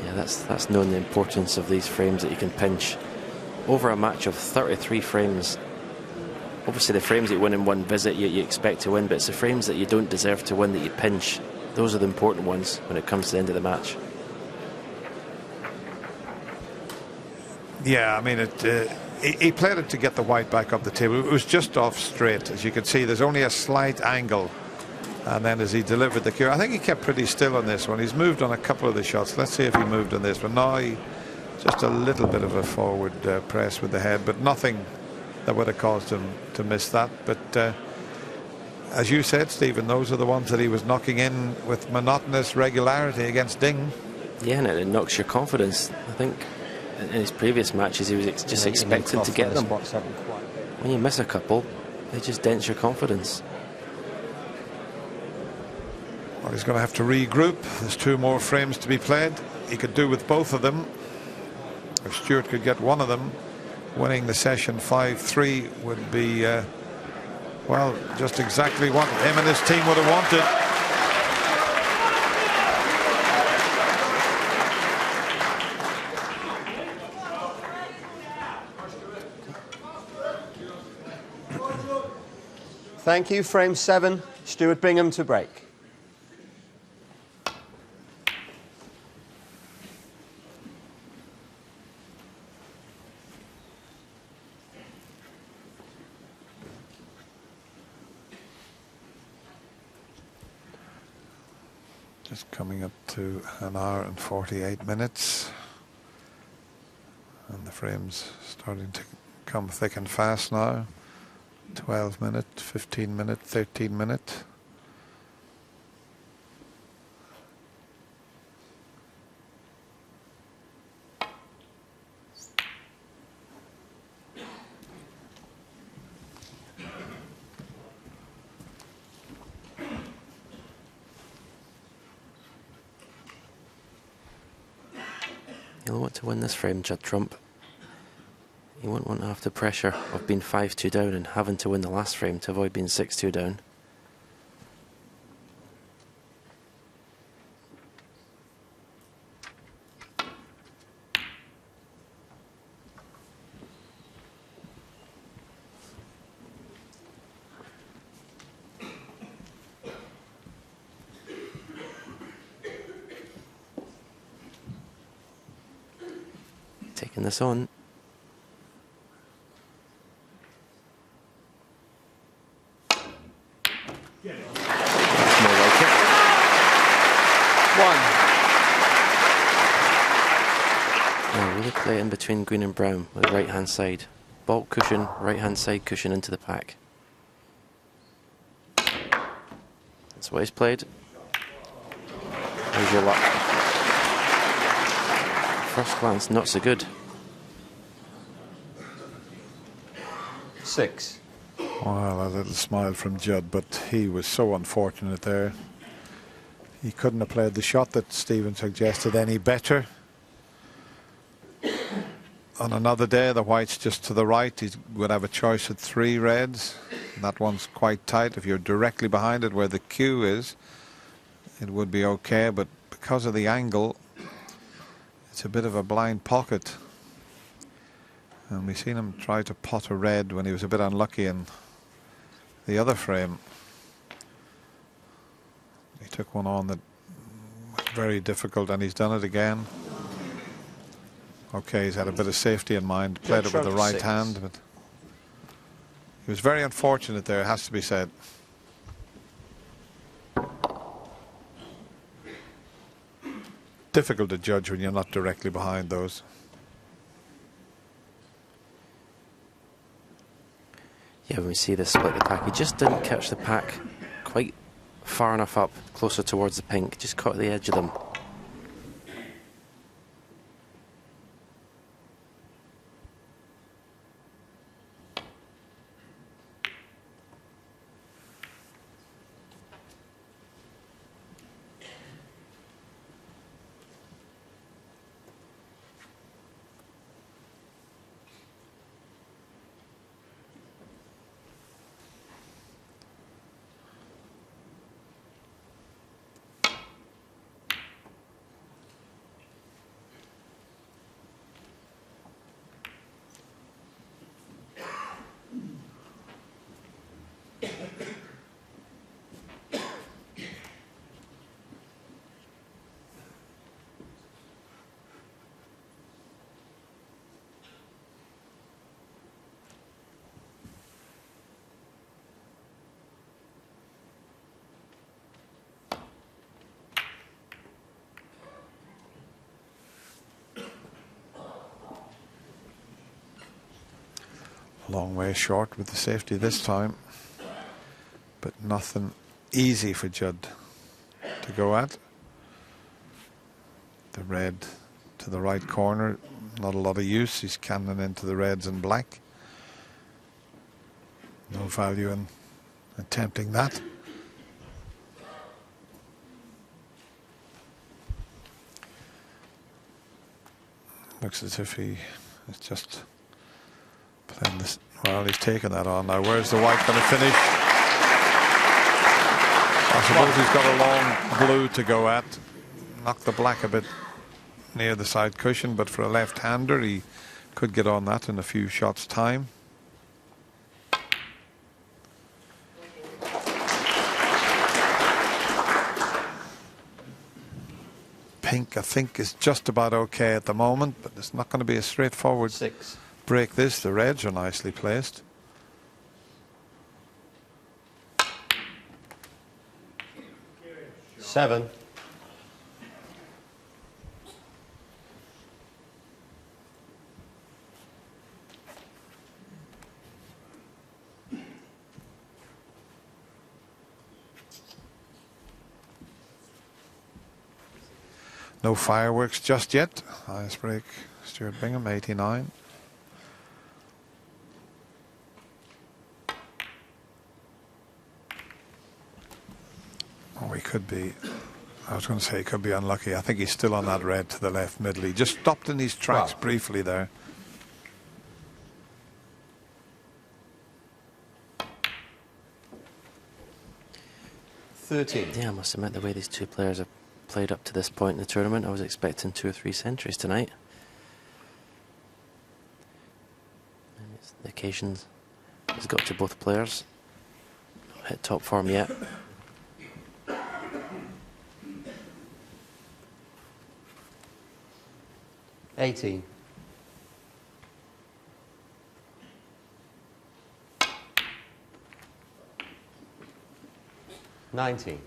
Yeah, that's known the importance of these frames that you can pinch over a match of 33 frames. Obviously the frames that you win in one visit you expect to win, but it's the frames that you don't deserve to win that you pinch. Those are the important ones when it comes to the end of the match. Yeah, I mean, he played it to get the white back up the table. It was just off straight. As you can see, there's only a slight angle. And then as he delivered the cue, I think he kept pretty still on this one. He's moved on a couple of the shots. Let's see if he moved on this one. No, he just a little bit of a forward press with the head, but nothing that would have caused him to miss that. But as you said, Stephen, those are the ones that he was knocking in with monotonous regularity against Ding. Yeah, and it knocks your confidence. I think in his previous matches he was just expecting to get them. When you miss a couple, it just dents your confidence. Well, he's going to have to regroup. There's 2 more frames to be played. He could do with both of them. If Stuart could get one of them, winning the session 5-3 would be, well, just exactly what him and his team would have wanted. Thank you. Frame 7, Stuart Bingham to break. Just coming up to an hour and 48 minutes. And the frames starting to come thick and fast now. 12 minute, 15 minute, 13 minute. You'll want to win this frame, Judd Trump. You won't want to have the pressure of being 5-2 down and having to win the last frame to avoid being 6-2 down. Taking this on. Play in between green and brown with the right hand side. Baulk cushion, right hand side cushion into the pack. That's what he's played. Here's your luck. First glance, not so good. 6. Well, a little smile from Judd, but he was so unfortunate there. He couldn't have played the shot that Stephen suggested any better. On another day, the white's just to the right. He would have a choice at 3 reds. That one's quite tight. If you're directly behind it where the cue is, it would be okay, but because of the angle, it's a bit of a blind pocket. And we've seen him try to pot a red when he was a bit unlucky in the other frame. He took one on that was very difficult, and he's done it again. Okay, he's had a bit of safety in mind, played it with the right hand, but he was very unfortunate there, it has to be said. Difficult to judge when you're not directly behind those. Yeah, when we see this split the pack, he just didn't catch the pack quite far enough up, closer towards the pink, just caught the edge of them. Long way short with the safety this time, but nothing easy for Judd to go at. The red to the right corner, not a lot of use. He's cannon into the reds and black. No value in attempting that. Looks as if he is just playing this. Well, he's taken that on now. Where's the white going to finish? I suppose he's got a long blue to go at. Knocked the black a bit near the side cushion, but for a left-hander, he could get on that in a few shots' time. Pink, I think, is just about okay at the moment, but it's not going to be a straightforward 6. Break this. The reds are nicely placed. Seven. No fireworks just yet. Highest break, Stuart Bingham, 89. Oh, he could be, I was going to say he could be unlucky. I think he's still on that red to the left middle. He just stopped in his tracks briefly there. Yeah, I must admit, the way these two players have played up to this point in the tournament, I was expecting 2 or 3 centuries tonight. And it's the occasions has got to both players. Not hit top form yet. $18. $19.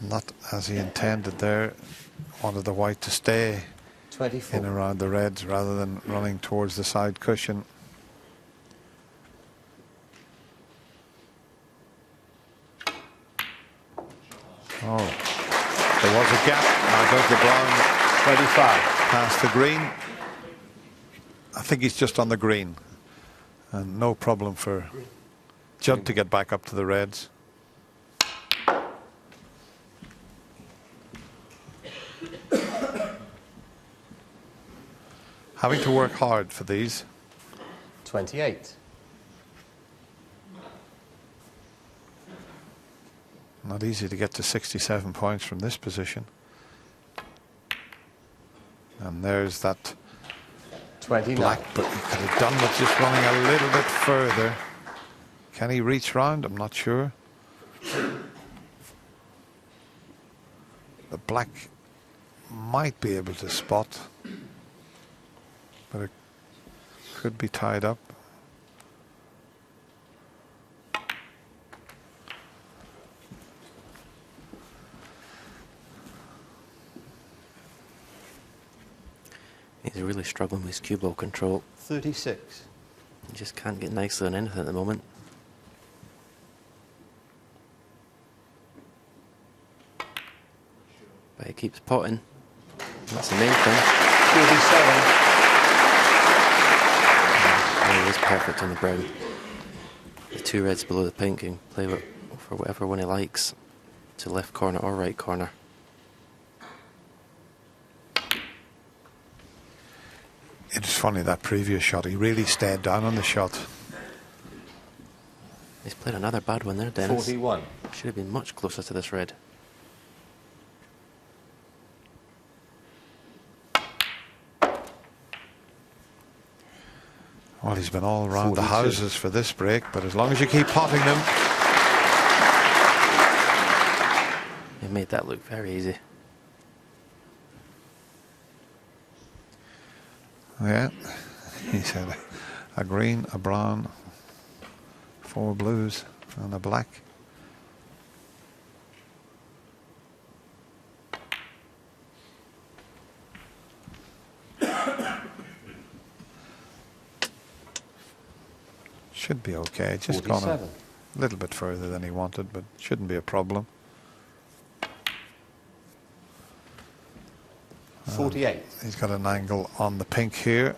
Not as he intended there. Wanted the white to stay 24. in around the reds rather than running towards the side cushion. Oh, there was a gap. Now goes the brown 25 past the green. I think he's just on the green, and no problem for Judd to get back up to the reds. Having to work hard for these. 28. Not easy to get to 67 points from this position. And there's that 29. black, but he could have done with just running a little bit further. Can he reach round? I'm not sure. The black might be able to spot. but it could be tied up. He's really struggling with his cue ball control. 36. He just can't get nicely on anything at the moment. But he keeps potting. That's the main thing. 47. He is perfect on the brown. The two reds below the pink, he can play for whatever one he likes, to left corner or right corner. It's funny, that previous shot, he really stayed down on the shot. He's played another bad one there, Dennis. 41. Should have been much closer to this red. Well, he's been all around 42. the houses for this break, but as long as you keep potting them. He made that look very easy. Yeah, he said a green, a brown, 4 blues and a black. Should be okay. Just gone a little bit further than he wanted, but shouldn't be a problem. 48. He's got an angle on the pink here.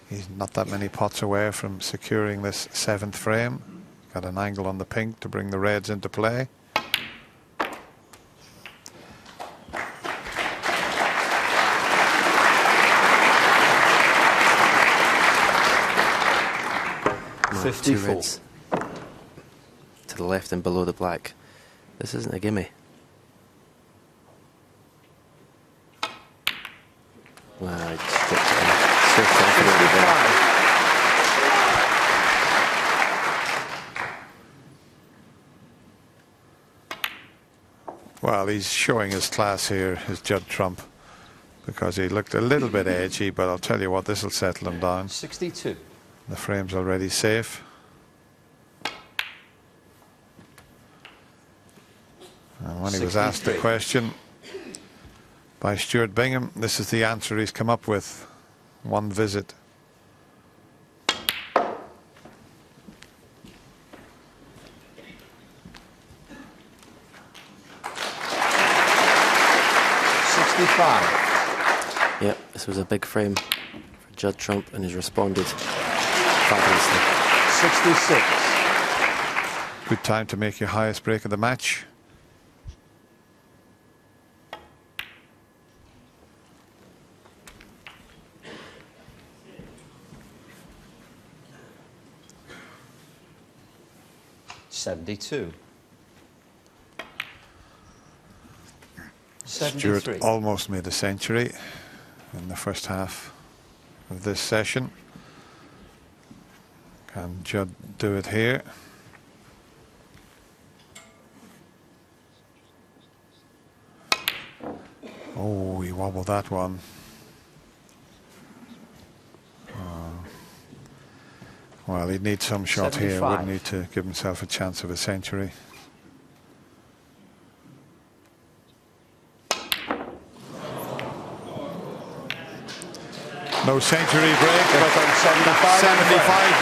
He's not that many pots away from securing this 7th frame. Got an angle on the pink to bring the reds into play. No, 54. 2 reds to the left and below the black. This isn't a gimme. Wow, he just stripped it in. So confidently there. Well, he's showing his class here, his Judd Trump, because he looked a little bit edgy, but I'll tell you what, this will settle him down. 62. The frame's already safe. And when he was asked the 63. question by Stuart Bingham, this is the answer he's come up with. One visit. Yep, this was a big frame for Judd Trump, and he's responded fabulously. 66. Good time to make your highest break of the match. Stuart 73. Almost made a century in the first half of this session. Can Judd do it here? Oh, he wobbled that one. Well, he'd need some shot 75. here, wouldn't he, to give himself a chance of a century. No century break, but 75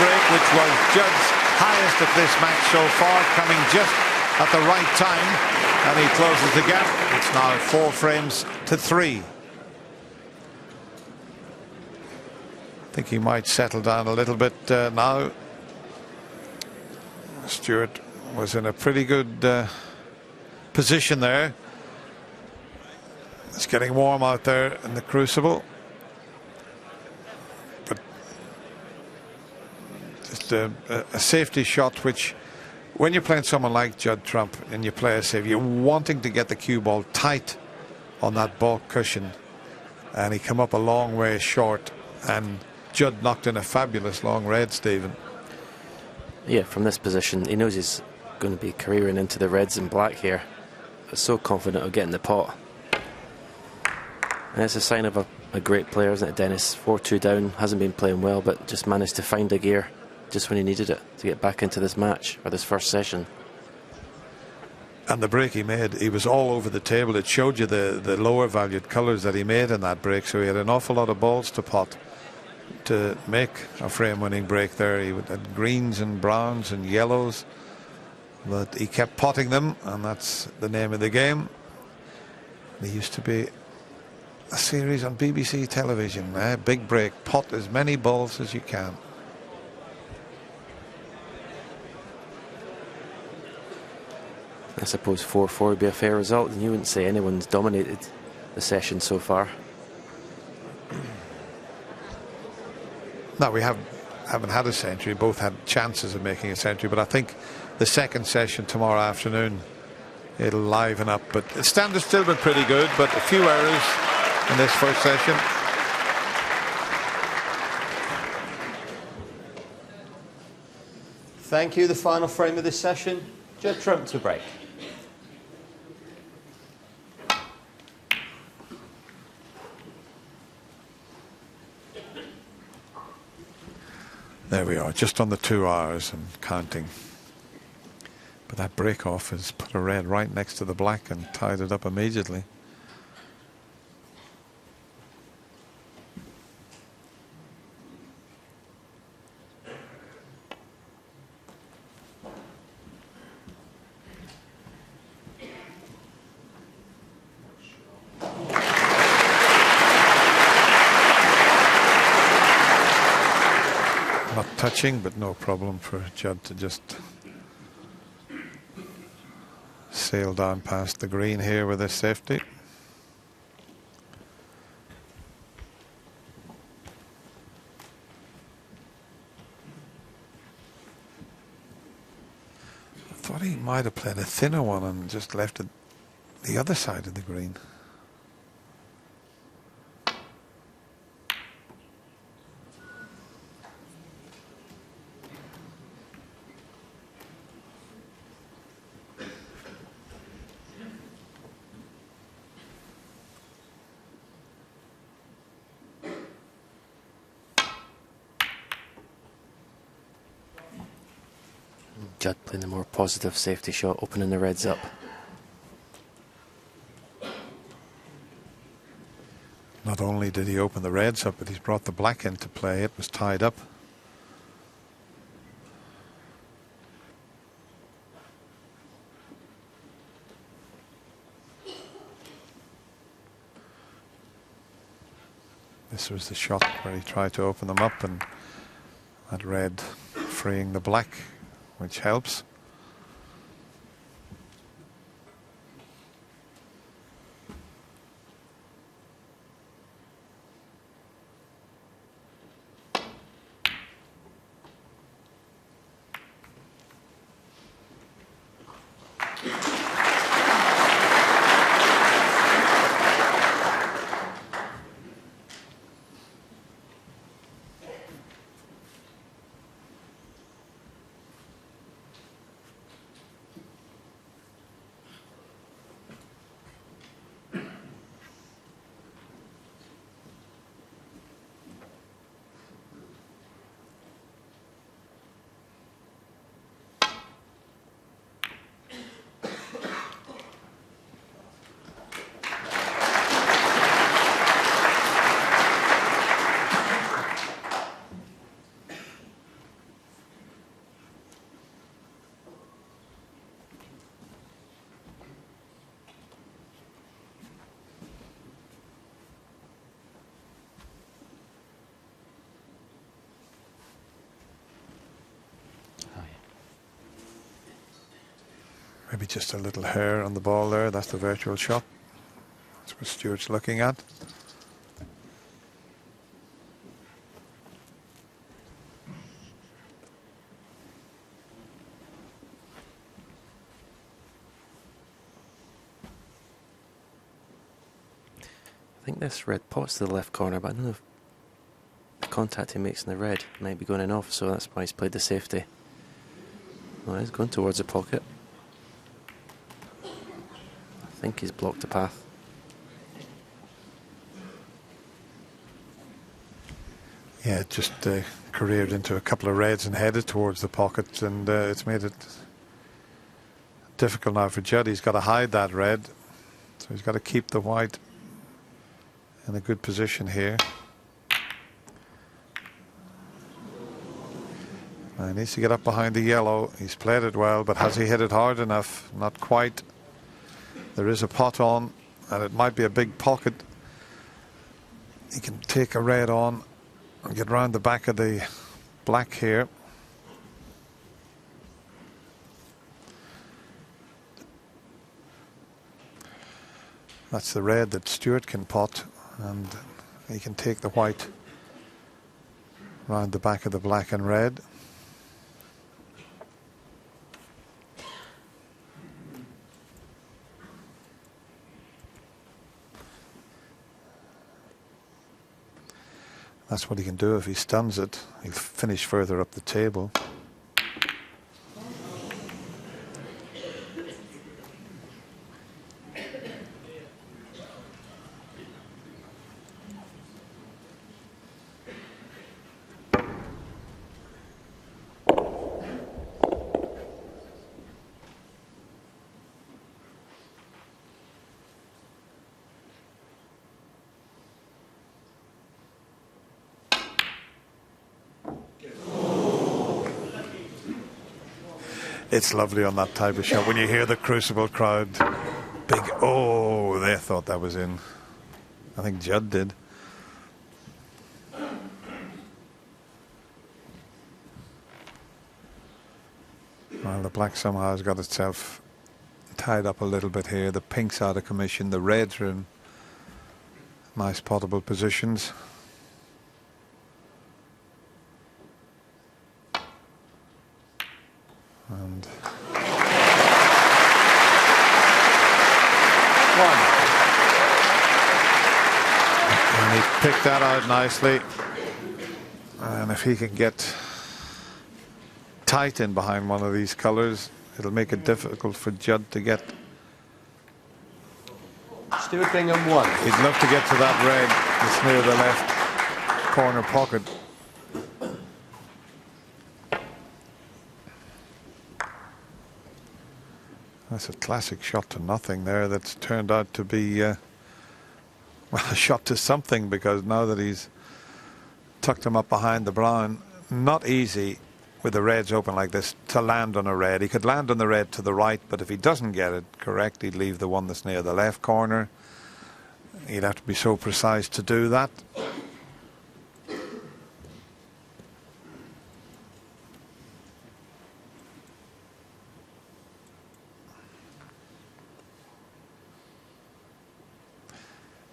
break, which was Judd's highest of this match so far, coming just at the right time, and he closes the gap. It's now 4 frames to 3. I think he might settle down a little bit now. Stuart was in a pretty good position there. It's getting warm out there in the crucible. But just a safety shot, which when you're playing someone like Judd Trump and you play a save, you're wanting to get the cue ball tight on that ball cushion, and he come up a long way short, and Judd knocked in a fabulous long red, Stephen. Yeah, from this position, he knows he's going to be careering into the reds and black here. So confident of getting the pot. And it's a sign of a great player, isn't it, Dennis? 4-2 down, hasn't been playing well, but just managed to find a gear just when he needed it to get back into this match, or this first session. And the break he made, he was all over the table. It showed you the lower valued colours that he made in that break, so he had an awful lot of balls to pot to make a frame winning break there. He had greens and browns and yellows, but he kept potting them, and that's the name of the game. There used to be a series on BBC television, big break, pot as many balls as you can. I suppose 4-4 would be a fair result, and you wouldn't say anyone's dominated the session so far. No, we haven't had a century. Both had chances of making a century, but I think the second session tomorrow afternoon, it'll liven up. But the standard's still been pretty good, but a few errors in this first session. Thank you. The final frame of this session, Judd Trump to break. There we are, just on the 2 hours and counting. But that break off has put a red right next to the black and tied it up immediately. Touching, but no problem for Judd to just sail down past the green here with this safety. I thought he might have played a thinner one and just left it the other side of the green. Judd playing the more positive safety shot, opening the reds up. Not only did he open the reds up, but he's brought the black into play. It was tied up. This was the shot where he tried to open them up, and that red freeing the black, which helps. Maybe just a little hair on the ball there. That's the virtual shot. That's what Stuart's looking at. I think this red pot's to the left corner, but I don't know if the contact he makes in the red might be going in off, so that's why he's played the safety. Oh, he's going towards the pocket. I think he's blocked the path. Yeah, it just careered into a couple of reds and headed towards the pocket, and it's made it difficult now for Judd. He's got to hide that red, so he's got to keep the white in a good position here. He needs to get up behind the yellow. He's played it well, but has he hit it hard enough? Not quite. There is a pot on, and it might be a big pocket. He can take a red on and get round the back of the black here. That's the red that Stewart can pot, and he can take the white round the back of the black and red. That's what he can do. If he stuns it, he'll finish further up the table. It's lovely on that type of shot when you hear the Crucible crowd. Big, oh, they thought that was in. I think Judd did. Well, the black somehow has got itself tied up a little bit here. The pink's out of commission. The reds are in nice potable positions. And he picked that out nicely, and if he can get tight in behind one of these colors, it'll make it difficult for Judd to get. Stuart Bingham 1. He'd love to get to that red that's near the left corner pocket. That's a classic shot to nothing there that's turned out to be well, a shot to something, because now that he's tucked him up behind the brown, not easy with the reds open like this to land on a red. He could land on the red to the right, but if he doesn't get it correct, he'd leave the one that's near the left corner. He'd have to be so precise to do that.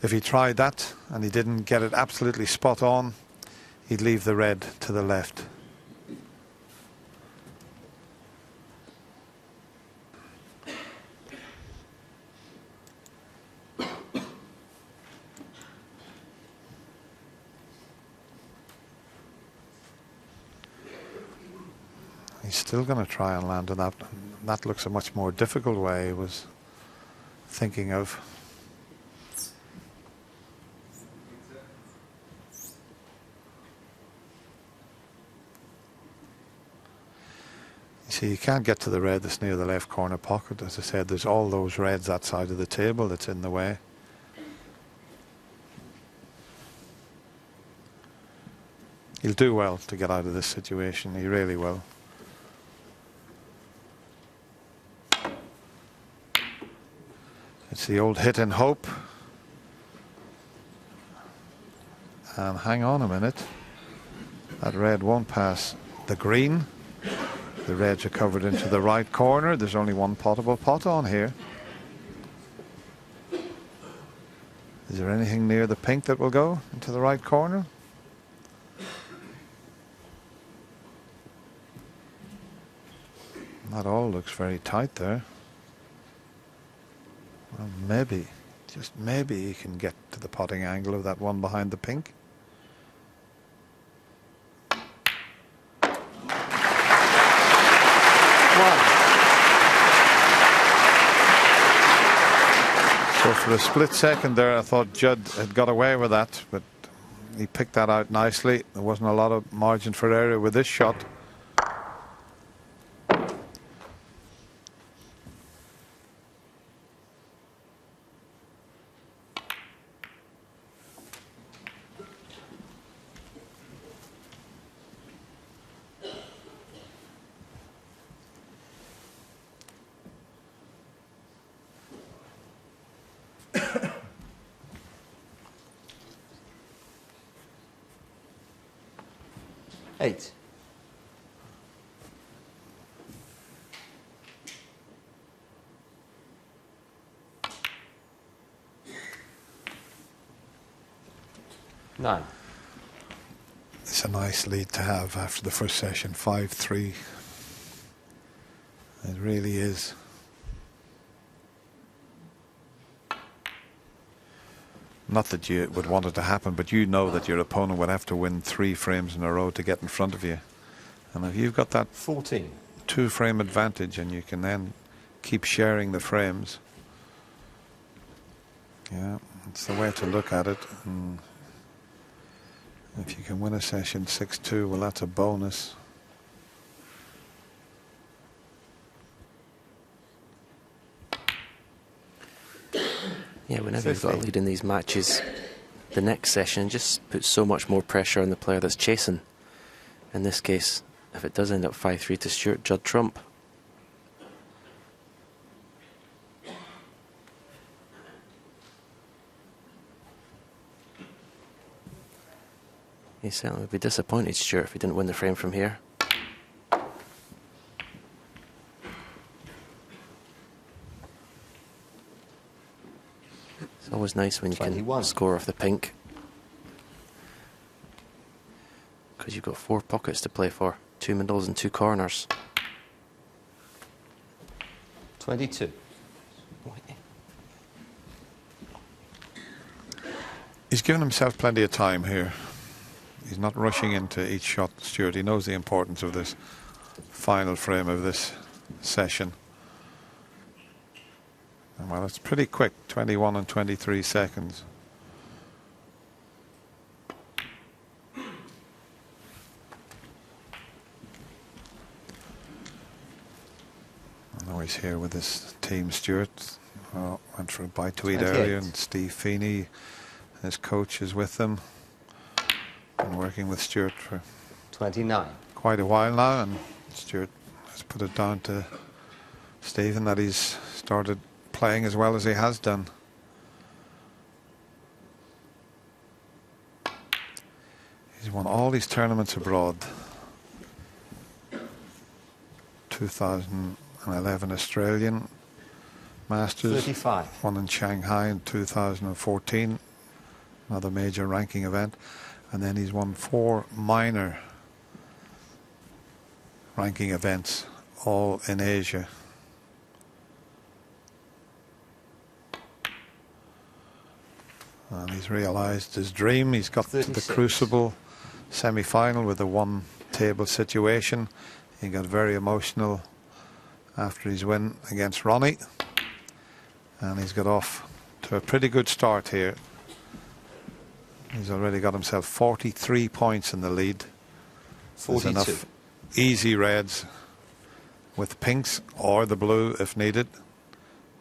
If he tried that and he didn't get it absolutely spot on, he'd leave the red to the left. He's still going to try and land on that. That looks a much more difficult way he was thinking of. See, you can't get to the red that's near the left corner pocket. As I said, there's all those reds that side of the table that's in the way. He'll do well to get out of this situation. He really will. It's the old hit and hope. And hang on a minute. That red won't pass the green. The reds are covered into the right corner. There's only one potable pot on here. Is there anything near the pink that will go into the right corner? That all looks very tight there. Well, maybe, just maybe he can get to the potting angle of that one behind the pink. So for a split second there, I thought Judd had got away with that, but He picked that out nicely. There wasn't a lot of margin for error with this shot. Eight. Nine. It's a nice lead to have after the first session, 5-3. It really is. Not that you would want it to happen, but you know that your opponent would have to win 3 frames in a row to get in front of you. And if you've got that 14 2-frame advantage and you can then keep sharing the frames, yeah, it's the way to look at it. And if you can win a session 6-2, well, that's a bonus. Yeah, whenever you've got a lead in these matches, the next session just puts so much more pressure on the player that's chasing. In this case, if it does end up 5-3 to Stuart, Judd trump. He certainly would be disappointed, Stuart, if he didn't win the frame from here. It's always nice when you 21. Can score off the pink, because you've got 4 pockets to play for, 2 middles and 2 corners. 22. He's given himself plenty of time here. He's not rushing into each shot, Stuart. He knows the importance of this final frame of this session. And well, it's pretty quick, 21 and 23 seconds. I know he's here with his team, Stuart. Well, went for a bite to eat earlier, and Steve Feeney, his coach, is with them. Been working with Stuart for 29. Quite a while now, and Stuart has put it down to Stephen that he's started playing as well as he has done. He's won all these tournaments abroad. 2011 Australian Masters, 35. One in Shanghai in 2014, another major ranking event, and then he's won 4 minor ranking events, all in Asia. And he's realised his dream. He's got 36. To the Crucible semi-final with a 1-table situation. He got very emotional after his win against Ronnie, and he's got off to a pretty good start here. He's already got himself 43 points in the lead. 42. There's enough easy reds with pinks or the blue if needed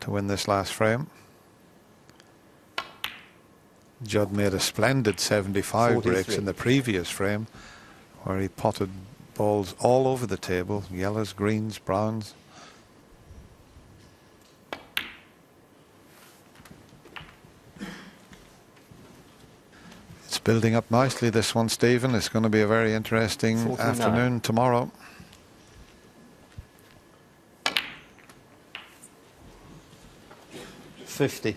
to win this last frame. Judd made a splendid 75 43. breaks in the previous frame, where he potted balls all over the table, yellows, greens, browns. It's building up nicely, this one, Stephen. It's going to be a very interesting 49. afternoon tomorrow. $50.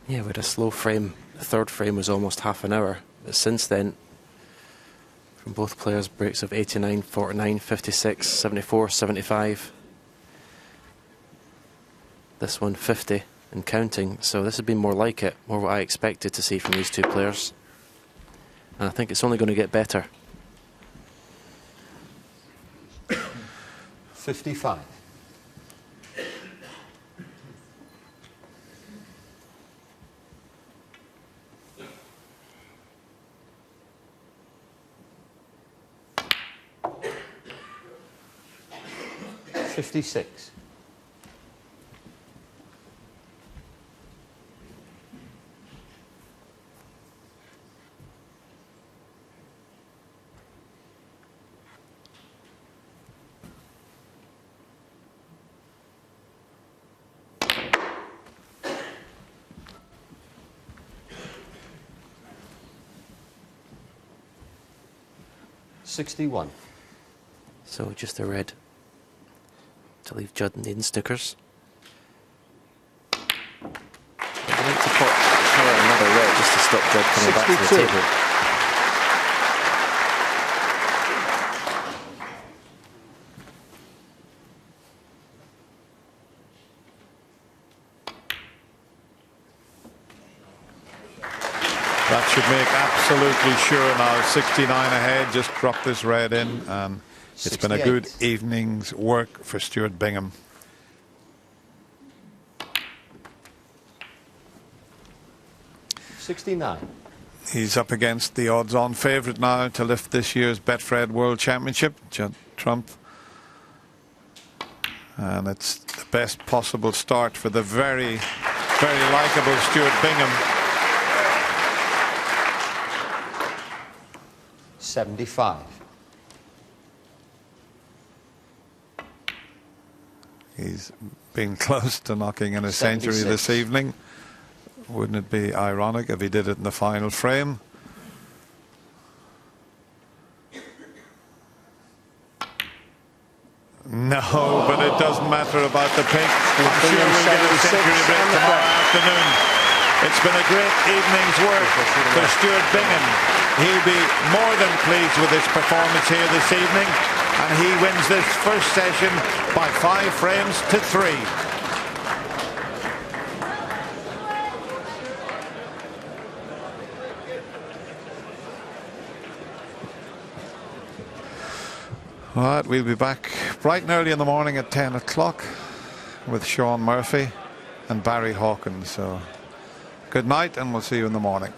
Yeah, with a slow frame, the third frame was almost half an hour. But since then, from both players, breaks of 89, 49, 56, 74, 75. This one 50 and counting. So this has been more like it, more what I expected to see from these two players. And I think it's only going to get better. 55. 56. $61. So just a red to leave Judd needing Snookers. I'd like to put another red just to stop Judd coming back to the 62. table. That should make absolutely sure now. 69 ahead, just drop this red in, and it's been a good evening's work for Stuart Bingham. $69. He's up against the odds-on favourite now to lift this year's Betfred World Championship, Judd Trump. And it's the best possible start for the very, very likeable Stuart Bingham. 75. He's been close to knocking in a century 76. this evening. Wouldn't it be ironic if he did it in the final frame? No, but it doesn't matter about the pink. I'm sure we'll get a century break tomorrow afternoon. It's been a great evening's work for Stuart Bingham. He'll be more than pleased with his performance here this evening, and he wins this first session by 5 frames to 3. All right, we'll be back bright and early in the morning at 10 o'clock with Sean Murphy and Barry Hawkins. So good night, and we'll see you in the morning.